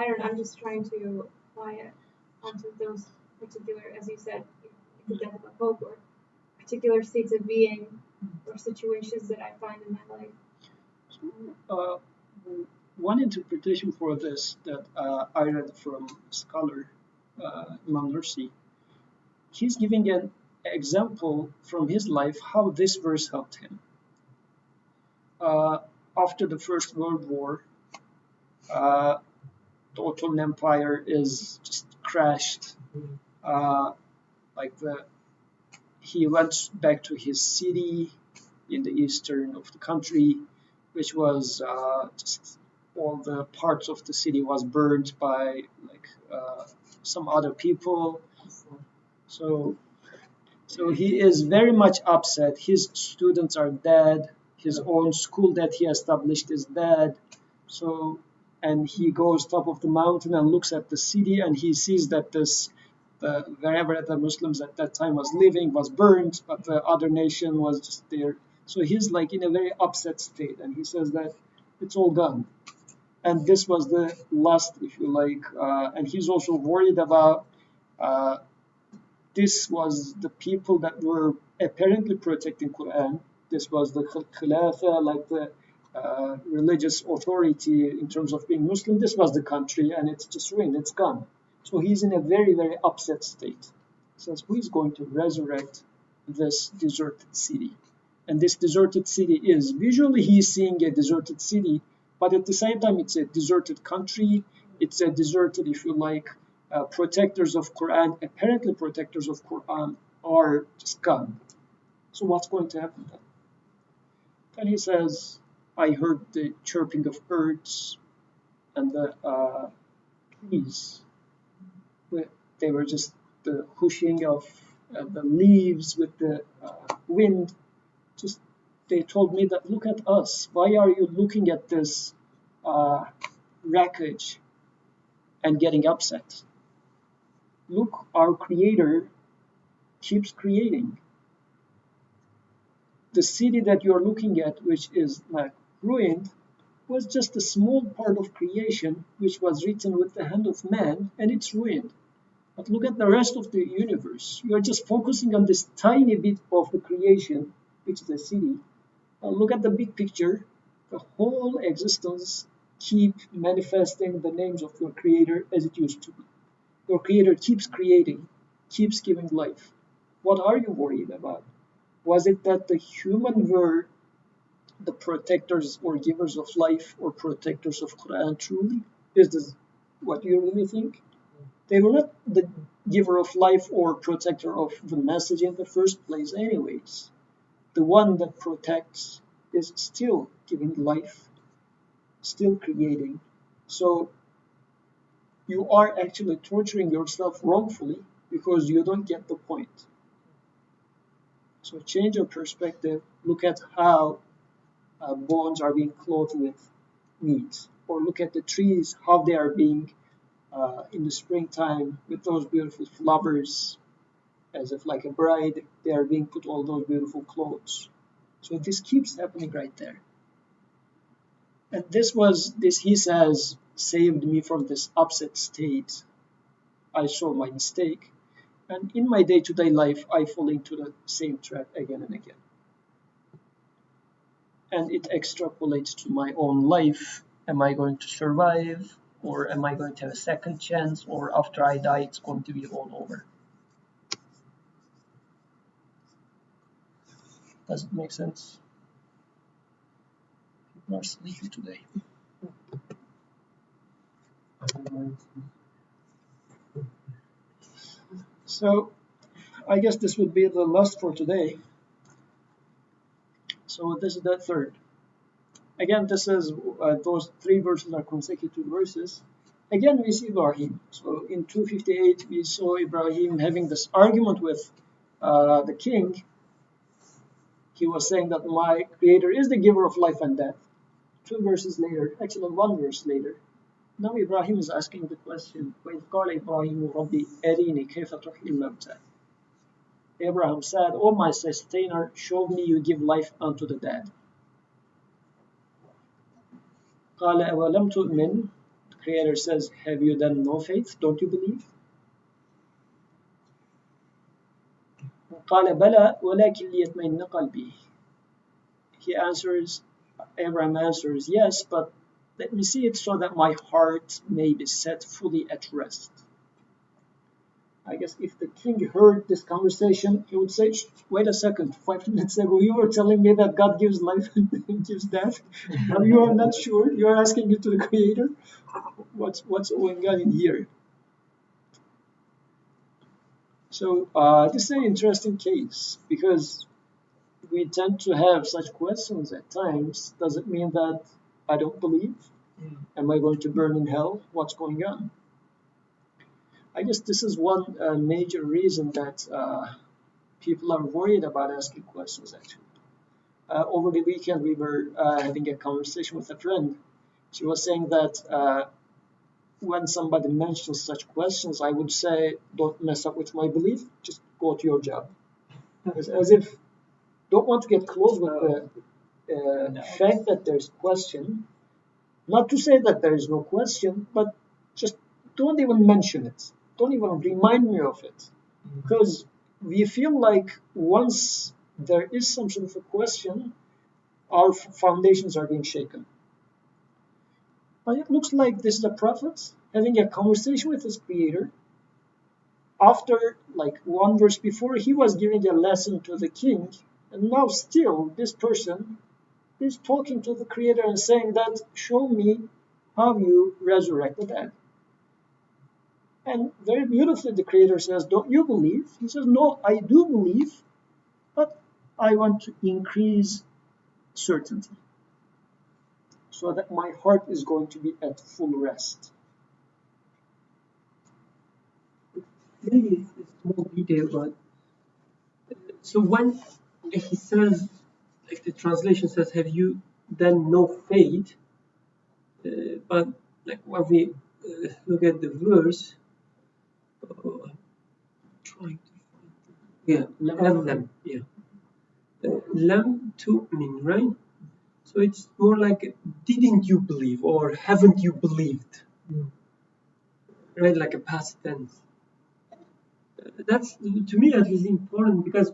don't know, I'm just trying to apply it onto those particular, as you said, the death of a hope or particular states of being or situations that I find in my life. One interpretation for this that I read from scholar Imam Nursi, he's giving an example from his life how this verse helped him. After the First World War, the Ottoman Empire is just crashed. He went back to his city in the eastern of the country, which was just all the parts of the city was burned by some other people. So he is very much upset. His students are dead. His own school that he established is dead. So, and he goes top of the mountain and looks at the city, and he sees that wherever the Muslims at that time was living was burned, but the other nation was just there. So he's like in a very upset state, and he says that it's all gone. And this was the last, if you like, and he's also worried about this was the people that were apparently protecting Qur'an. This was the Khilafah, like the religious authority in terms of being Muslim. This was the country, and it's just ruined. It's gone. So he's in a very, very upset state. He says, who is going to resurrect this deserted city? And this deserted city is, visually he's seeing a deserted city, but at the same time it's a deserted country. It's a deserted, if you like, protectors of Quran, apparently protectors of Quran are just gone. So what's going to happen then? Then he says, I heard the chirping of birds and the trees. They were just the whooshing of the leaves with the wind. Just they told me that, look at us. Why are you looking at this wreckage and getting upset? Look, our Creator keeps creating. The city that you're looking at, which is like ruined, was just a small part of creation which was written with the hand of man, and it's ruined. But look at the rest of the universe. You're just focusing on this tiny bit of the creation, which is a city. Look at the big picture. The whole existence keep manifesting the names of your Creator as it used to be. Your Creator keeps creating. keeps giving life. What are you worried about? Was it that the human were the protectors or givers of life or protectors of Quran truly? Is this what you really think? They were not the giver of life or protector of the message in the first place, anyways. The one that protects is still giving life, still creating. So you are actually torturing yourself wrongfully because you don't get the point. So change your perspective. Look at how bones are being clothed with meat, or look at the trees, how they are being in the springtime with those beautiful flowers, as if like a bride, they are being put all those beautiful clothes. So this keeps happening right there. And this he says saved me from this upset state. I saw my mistake. And in my day-to-day life, I fall into the same trap again and again. And it extrapolates to my own life. Am I going to survive? Or am I going to have a second chance? Or after I die, it's going to be all over? Does it make sense? People are sleepy today. So I guess this would be the last for today. So this is the third. Again, this is those three verses are consecutive verses. Again, we see Ibrahim. So in 258, we saw Ibrahim having this argument with the king. He was saying that my creator is the giver of life and death. 2 verses later, actually 1 verse later, now Ibrahim is asking the question, وَإِذْ قَالَ إِبْرَاهِيمُ رَبِّ أَرِينِي كَيْفَ تُحْيِي الْمَوْتَى. Abraham said, O my sustainer, show me you give life unto the dead. قَالَ أَوَلَمْ تُؤْمِنْ. The Creator says, have you then no faith? Don't you believe? قَالَ بَلَى وَلَكِنْ لِيَطْمَئِنَّ قَلْبِي. Abraham answers, yes, but let me see it so that my heart may be set fully at rest. I guess if the king heard this conversation, he would say, wait a second, 5 minutes ago you were telling me that God gives life and gives death. Now you are not sure, you are asking it to the Creator. What's going on in here? So this is an interesting case, because we tend to have such questions at times. Does it mean that I don't believe? Am I going to burn in hell? What's going on? I guess this is one major reason that people are worried about asking questions, actually. Over the weekend, we were having a conversation with a friend. She was saying that when somebody mentions such questions, I would say, don't mess up with my belief, just go to your job. As if, don't want to get close with the fact that there's question. Not to say that there is no question, but just don't even mention it. Don't even remind me of it. Because we feel like once there is some sort of a question, our foundations are being shaken. But it looks like this is a prophet having a conversation with his creator. After, like 1 verse before, he was giving a lesson to the king, and now still this person is talking to the creator and saying that, show me how you resurrect the dead. And very beautifully the creator says, don't you believe? He says, no, I do believe, but I want to increase certainty so that my heart is going to be at full rest. Maybe it's more detail, but so when he says, like the translation says, have you then no faith? But like when we look at the verse, trying to find lam, lam tu'min, right? So it's more like, didn't you believe, or haven't you believed? Right, like a past tense. That's, to me at least, important, because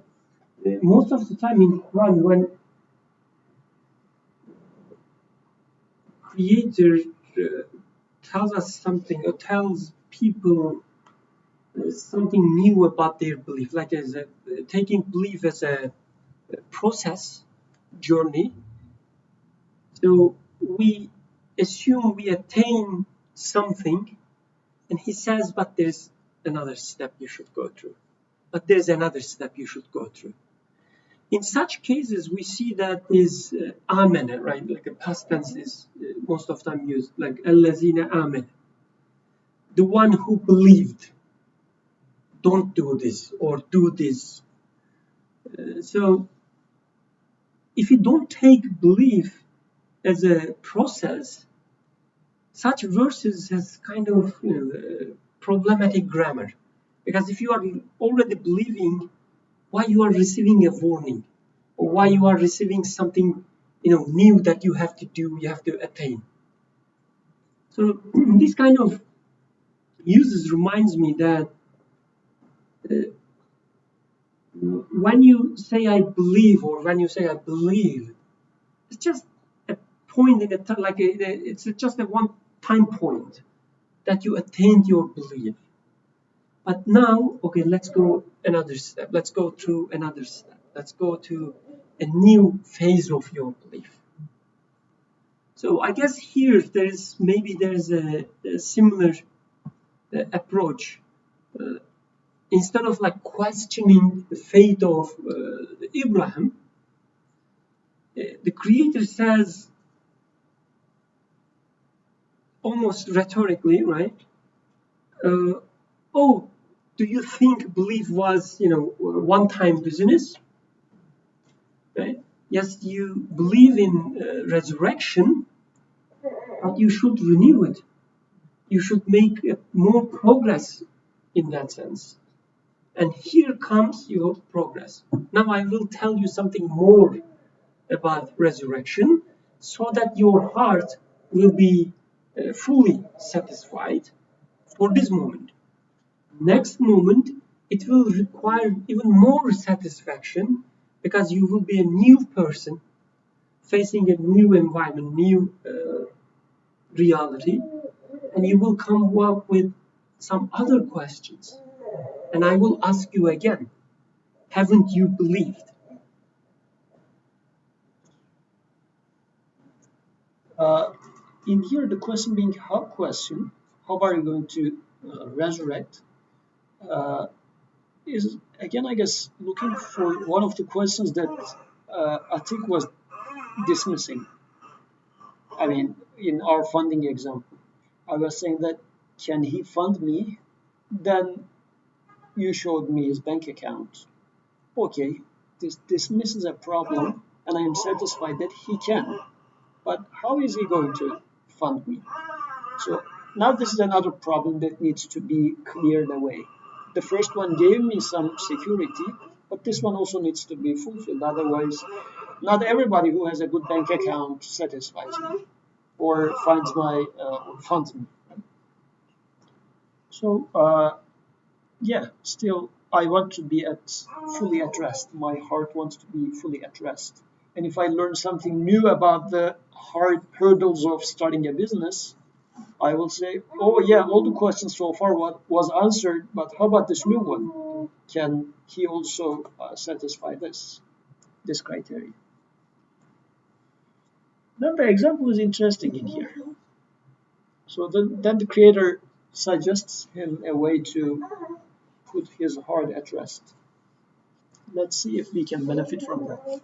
most of the time in Quran, when Creator tells us something or tells people something new about their belief, like as taking belief as a process journey. So we assume we attain something, and he says, but there's another step you should go through. But there's another step you should go through. In such cases, we see that is amana, right? Like a past tense is most of the time used, like allazina amen. The one who believed, don't do this or do this. So if you don't take belief as a process, such verses has kind of problematic grammar. Because if you are already believing, why you are receiving a warning, or why you are receiving something new that you have to do, you have to attain. So this kind of uses reminds me that when you say I believe, or when you say I believe, it's just a point in a it's just a one time point that you attained your belief. But now, okay, let's go another step. Let's go through another step. Let's go to a new phase of your belief. So I guess here there's a similar approach. Instead of like questioning the faith of Abraham, the Creator says, almost rhetorically, right? Oh, do you think belief was, one-time business? Right? Yes, you believe in resurrection, but you should renew it. You should make more progress in that sense. And here comes your progress. Now I will tell you something more about resurrection, so that your heart will be fully satisfied for this moment. Next moment, it will require even more satisfaction, because you will be a new person facing a new environment, new reality, and you will come up with some other questions. And I will ask you again, haven't you believed? In here, the question being how question, how are you going to resurrect, is again, I guess, looking for one of the questions that Atik was dismissing. I mean, in our funding example, I was saying that, can he fund me? Then you showed me his bank account. Okay, this misses a problem, and I am satisfied that he can. But how is he going to fund me? So now this is another problem that needs to be cleared away. The first one gave me some security, but this one also needs to be fulfilled. Otherwise, not everybody who has a good bank account satisfies me or finds my or funds me. So yeah, still I want to be fully at rest. My heart wants to be fully at rest. And if I learn something new about the hard hurdles of starting a business, I will say, oh yeah, all the questions so far was answered, but how about this new one? Can he also satisfy this criteria? Then the example is interesting in here. So then the creator suggests him a way to put his heart at rest. Let's see if we can benefit from that.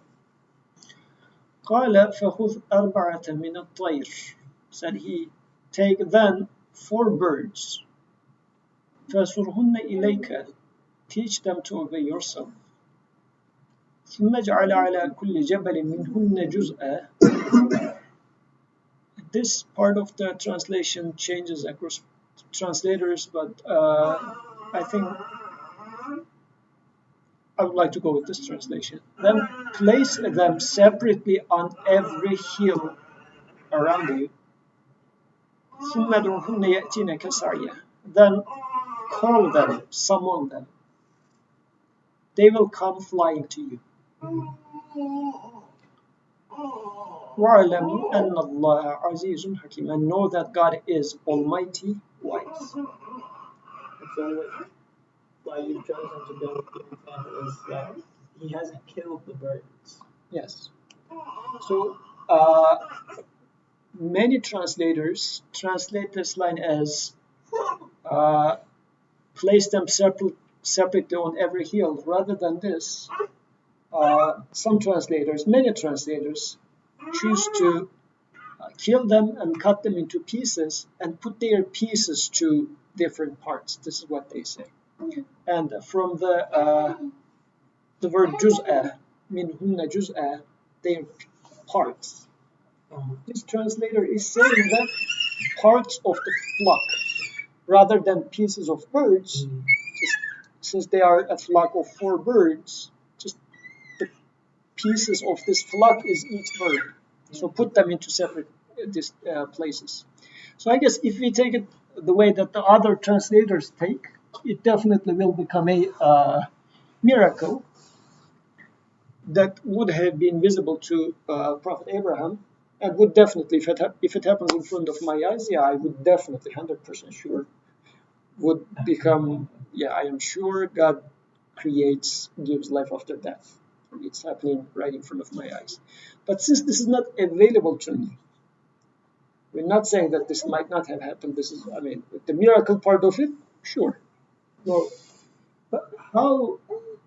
قال فخذ أربعة من الطير. Said he, take then 4 birds. فَاسُرْهُنَّ إِلَيْكَ. Teach them to obey yourself. ثُمَّ اجْعَلْ عَلَى كُلِّ جَبَلٍ مِّنْهُنَّ جُزْءًا. This part of the translation changes across translators, but I think I would like to go with this translation. Then place them separately on every hill around you. ثُمَّ ادْعُهُنَّ يَأْتِينَكَ سَعْيًا. Then call them, summon them. They will come flying to you. وَاعْلَمْ أَنَّ اللَّهَ عَزِيزٌ حَكِيمٌ. And know that God is almighty, wise. why you've chosen to go with the example is that he hasn't killed the birds. Yes. So many translators translate this line as place them separately on every hill. Rather than this, some translators, many translators, choose to kill them and cut them into pieces and put their pieces to different parts. This is what they say. And from the word juz'a, minhunna juz'a, their parts. This translator is saying that parts of the flock, rather than pieces of birds, just, since they are a flock of 4 birds, just the pieces of this flock is each bird. So put them into separate places. So I guess if we take it the way that the other translators take, it definitely will become a miracle that would have been visible to Prophet Abraham, and would definitely, if it happens in front of my eyes, yeah, I would definitely 100% sure would become, yeah, I am sure God gives life after death. It's happening right in front of my eyes. But since this is not available to me, we're not saying that this might not have happened. This is, I mean, the miracle part of it, sure. Well, but how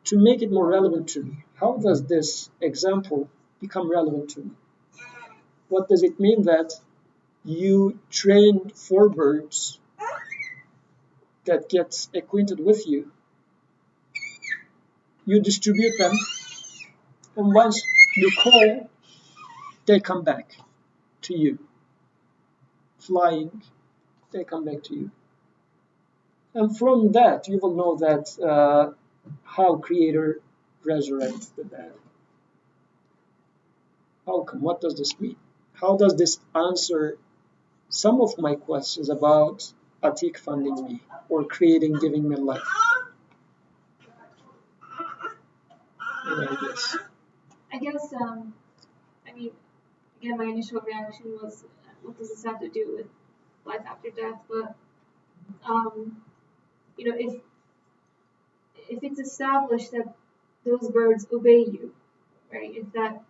to make it more relevant to me? How does this example become relevant to me? What does it mean that you train 4 birds that gets acquainted with you, you distribute them, and once you call, they come back to you. Flying, they come back to you. And from that, you will know that how Creator resurrects the dead. How come? What does this mean? How does this answer some of my questions about Atik funding me or creating, giving me life? Yeah, I guess, I mean, again, my initial reaction was, what does this have to do with life after death? But, you know, if it's established that those birds obey you, right? If that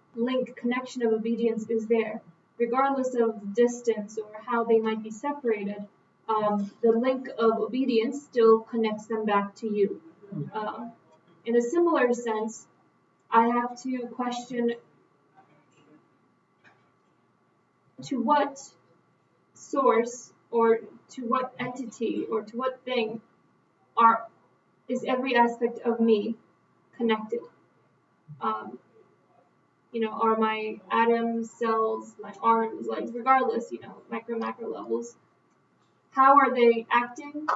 connection of obedience is there, regardless of distance or how they might be separated, the link of obedience still connects them back to you. In a similar sense, I have to question to what source or to what entity or to what thing is every aspect of me connected. Are my atoms, cells, my arms, legs, regardless, micro, macro levels, how are they acting?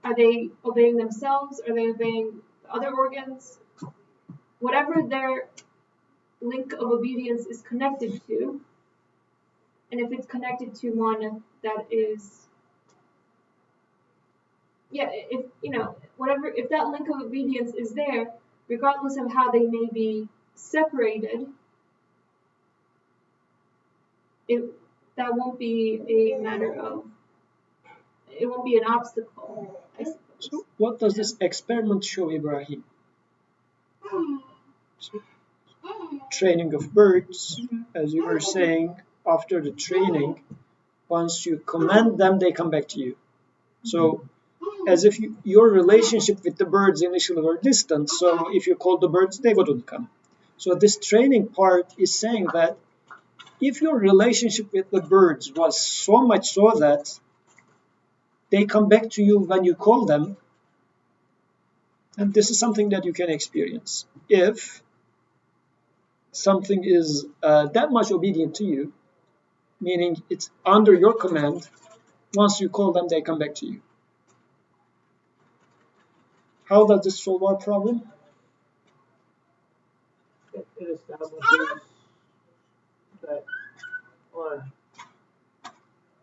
Are they obeying themselves? Are they obeying other organs? Whatever their link of obedience is connected to, and if it's connected to one that is, if that link of obedience is there, regardless of how they may be separated, that won't be a matter of, it won't be an obstacle, I suppose. So what does this experiment show, Ibrahim? So, training of birds, as you were saying, after the training, once you command them, they come back to you. So as if your relationship with the birds initially were distant, so if you called the birds, they wouldn't come. So this training part is saying that if your relationship with the birds was so much so that they come back to you when you call them, and this is something that you can experience. If something is that much obedient to you, meaning it's under your command, once you call them, they come back to you. How does this solve our problem? It establishes that, or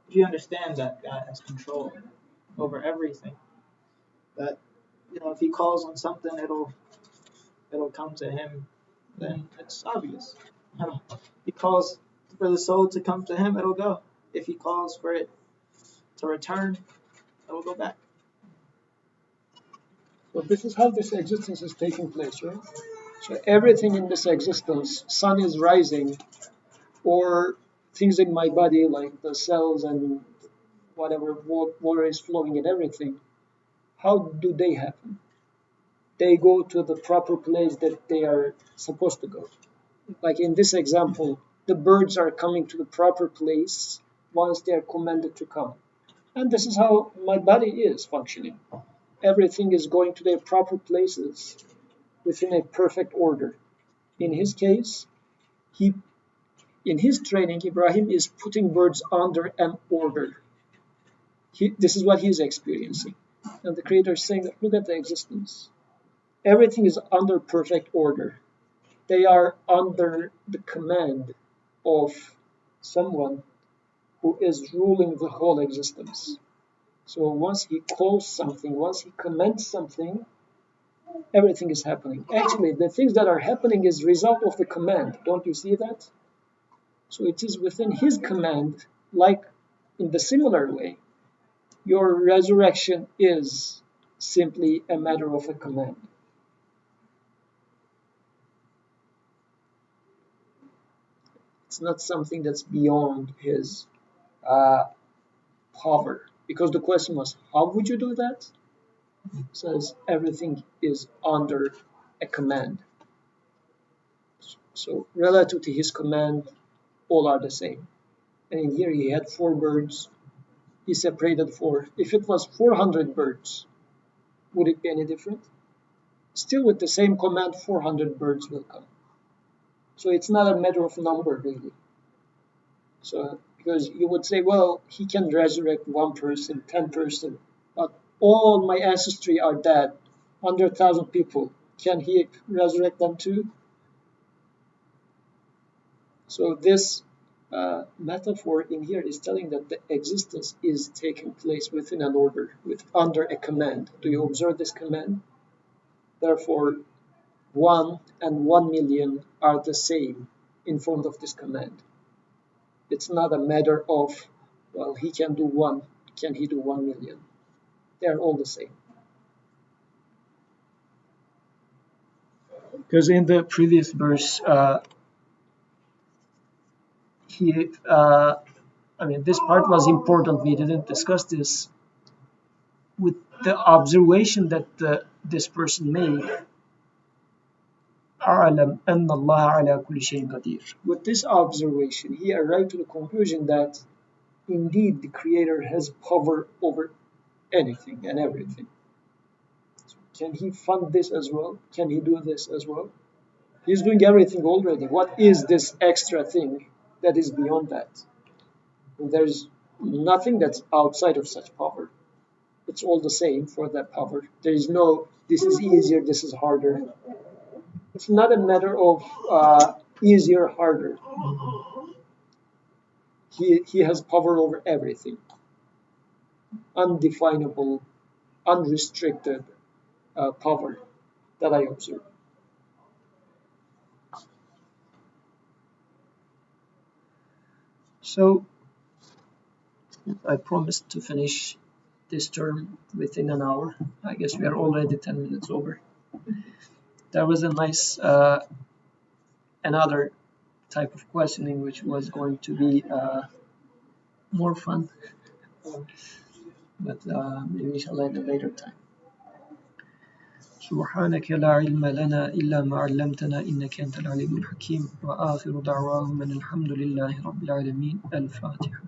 if you understand that God has control over everything, that if He calls on something, it'll come to Him. Then it's obvious. If He calls for the soul to come to Him, it'll go. If He calls for it to return, it'll go back. So this is how this existence is taking place, right? So everything in this existence, sun is rising, or things in my body like the cells and whatever water is flowing and everything, how do they happen? They go to the proper place that they are supposed to go. Like in this example, the birds are coming to the proper place once they are commanded to come. And this is how my body is functioning. Everything is going to their proper places within a perfect order. In his case, he in his training, Ibrahim is putting birds under an order. This is what he is experiencing. And the Creator is saying, look at the existence. Everything is under perfect order. They are under the command of someone who is ruling the whole existence. So once he calls something, once he commands something, everything is happening. Actually, the things that are happening is result of the command. Don't you see that? So it is within his command, like in the similar way, your resurrection is simply a matter of a command. It's not something that's beyond his power. Because the question was, how would you do that? It says everything is under a command. So relative to his command, all are the same. And in here he had 4 birds. He separated 4. If it was 400 birds, would it be any different? Still with the same command, 400 birds will come. So it's not a matter of number, really. So, because you would say, well, he can resurrect 1 person, 10 person, but all my ancestry are dead, 100,000 people. Can he resurrect them too? So this metaphor in here is telling that the existence is taking place within an order, under a command. Do you observe this command? Therefore, 1 and 1 million are the same in front of this command. It's not a matter of, well, he can do 1, can he do 1 million? They're all the same. Because in the previous verse, this part was important. We didn't discuss this with the observation that this person made. With this observation, he arrived to the conclusion that indeed the Creator has power over anything and everything. So can he fund this as well? Can he do this as well? He's doing everything already. What is this extra thing that is beyond that? There's nothing that's outside of such power. It's all the same for that power. There is no, this is easier, this is harder. It's not a matter of easier, harder. He has power over everything. Undefinable, unrestricted power that I observe. So I promised to finish this term within an hour. I guess we are already 10 minutes over. That was a nice another type of questioning which was going to be more fun, but maybe we shall at a later time. سبحانك لا علم لنا إلا ما علمتنا إنك أنت العليم الحكيم وآخر دعواهم أن الحمد لله رب العالمين الفاتحة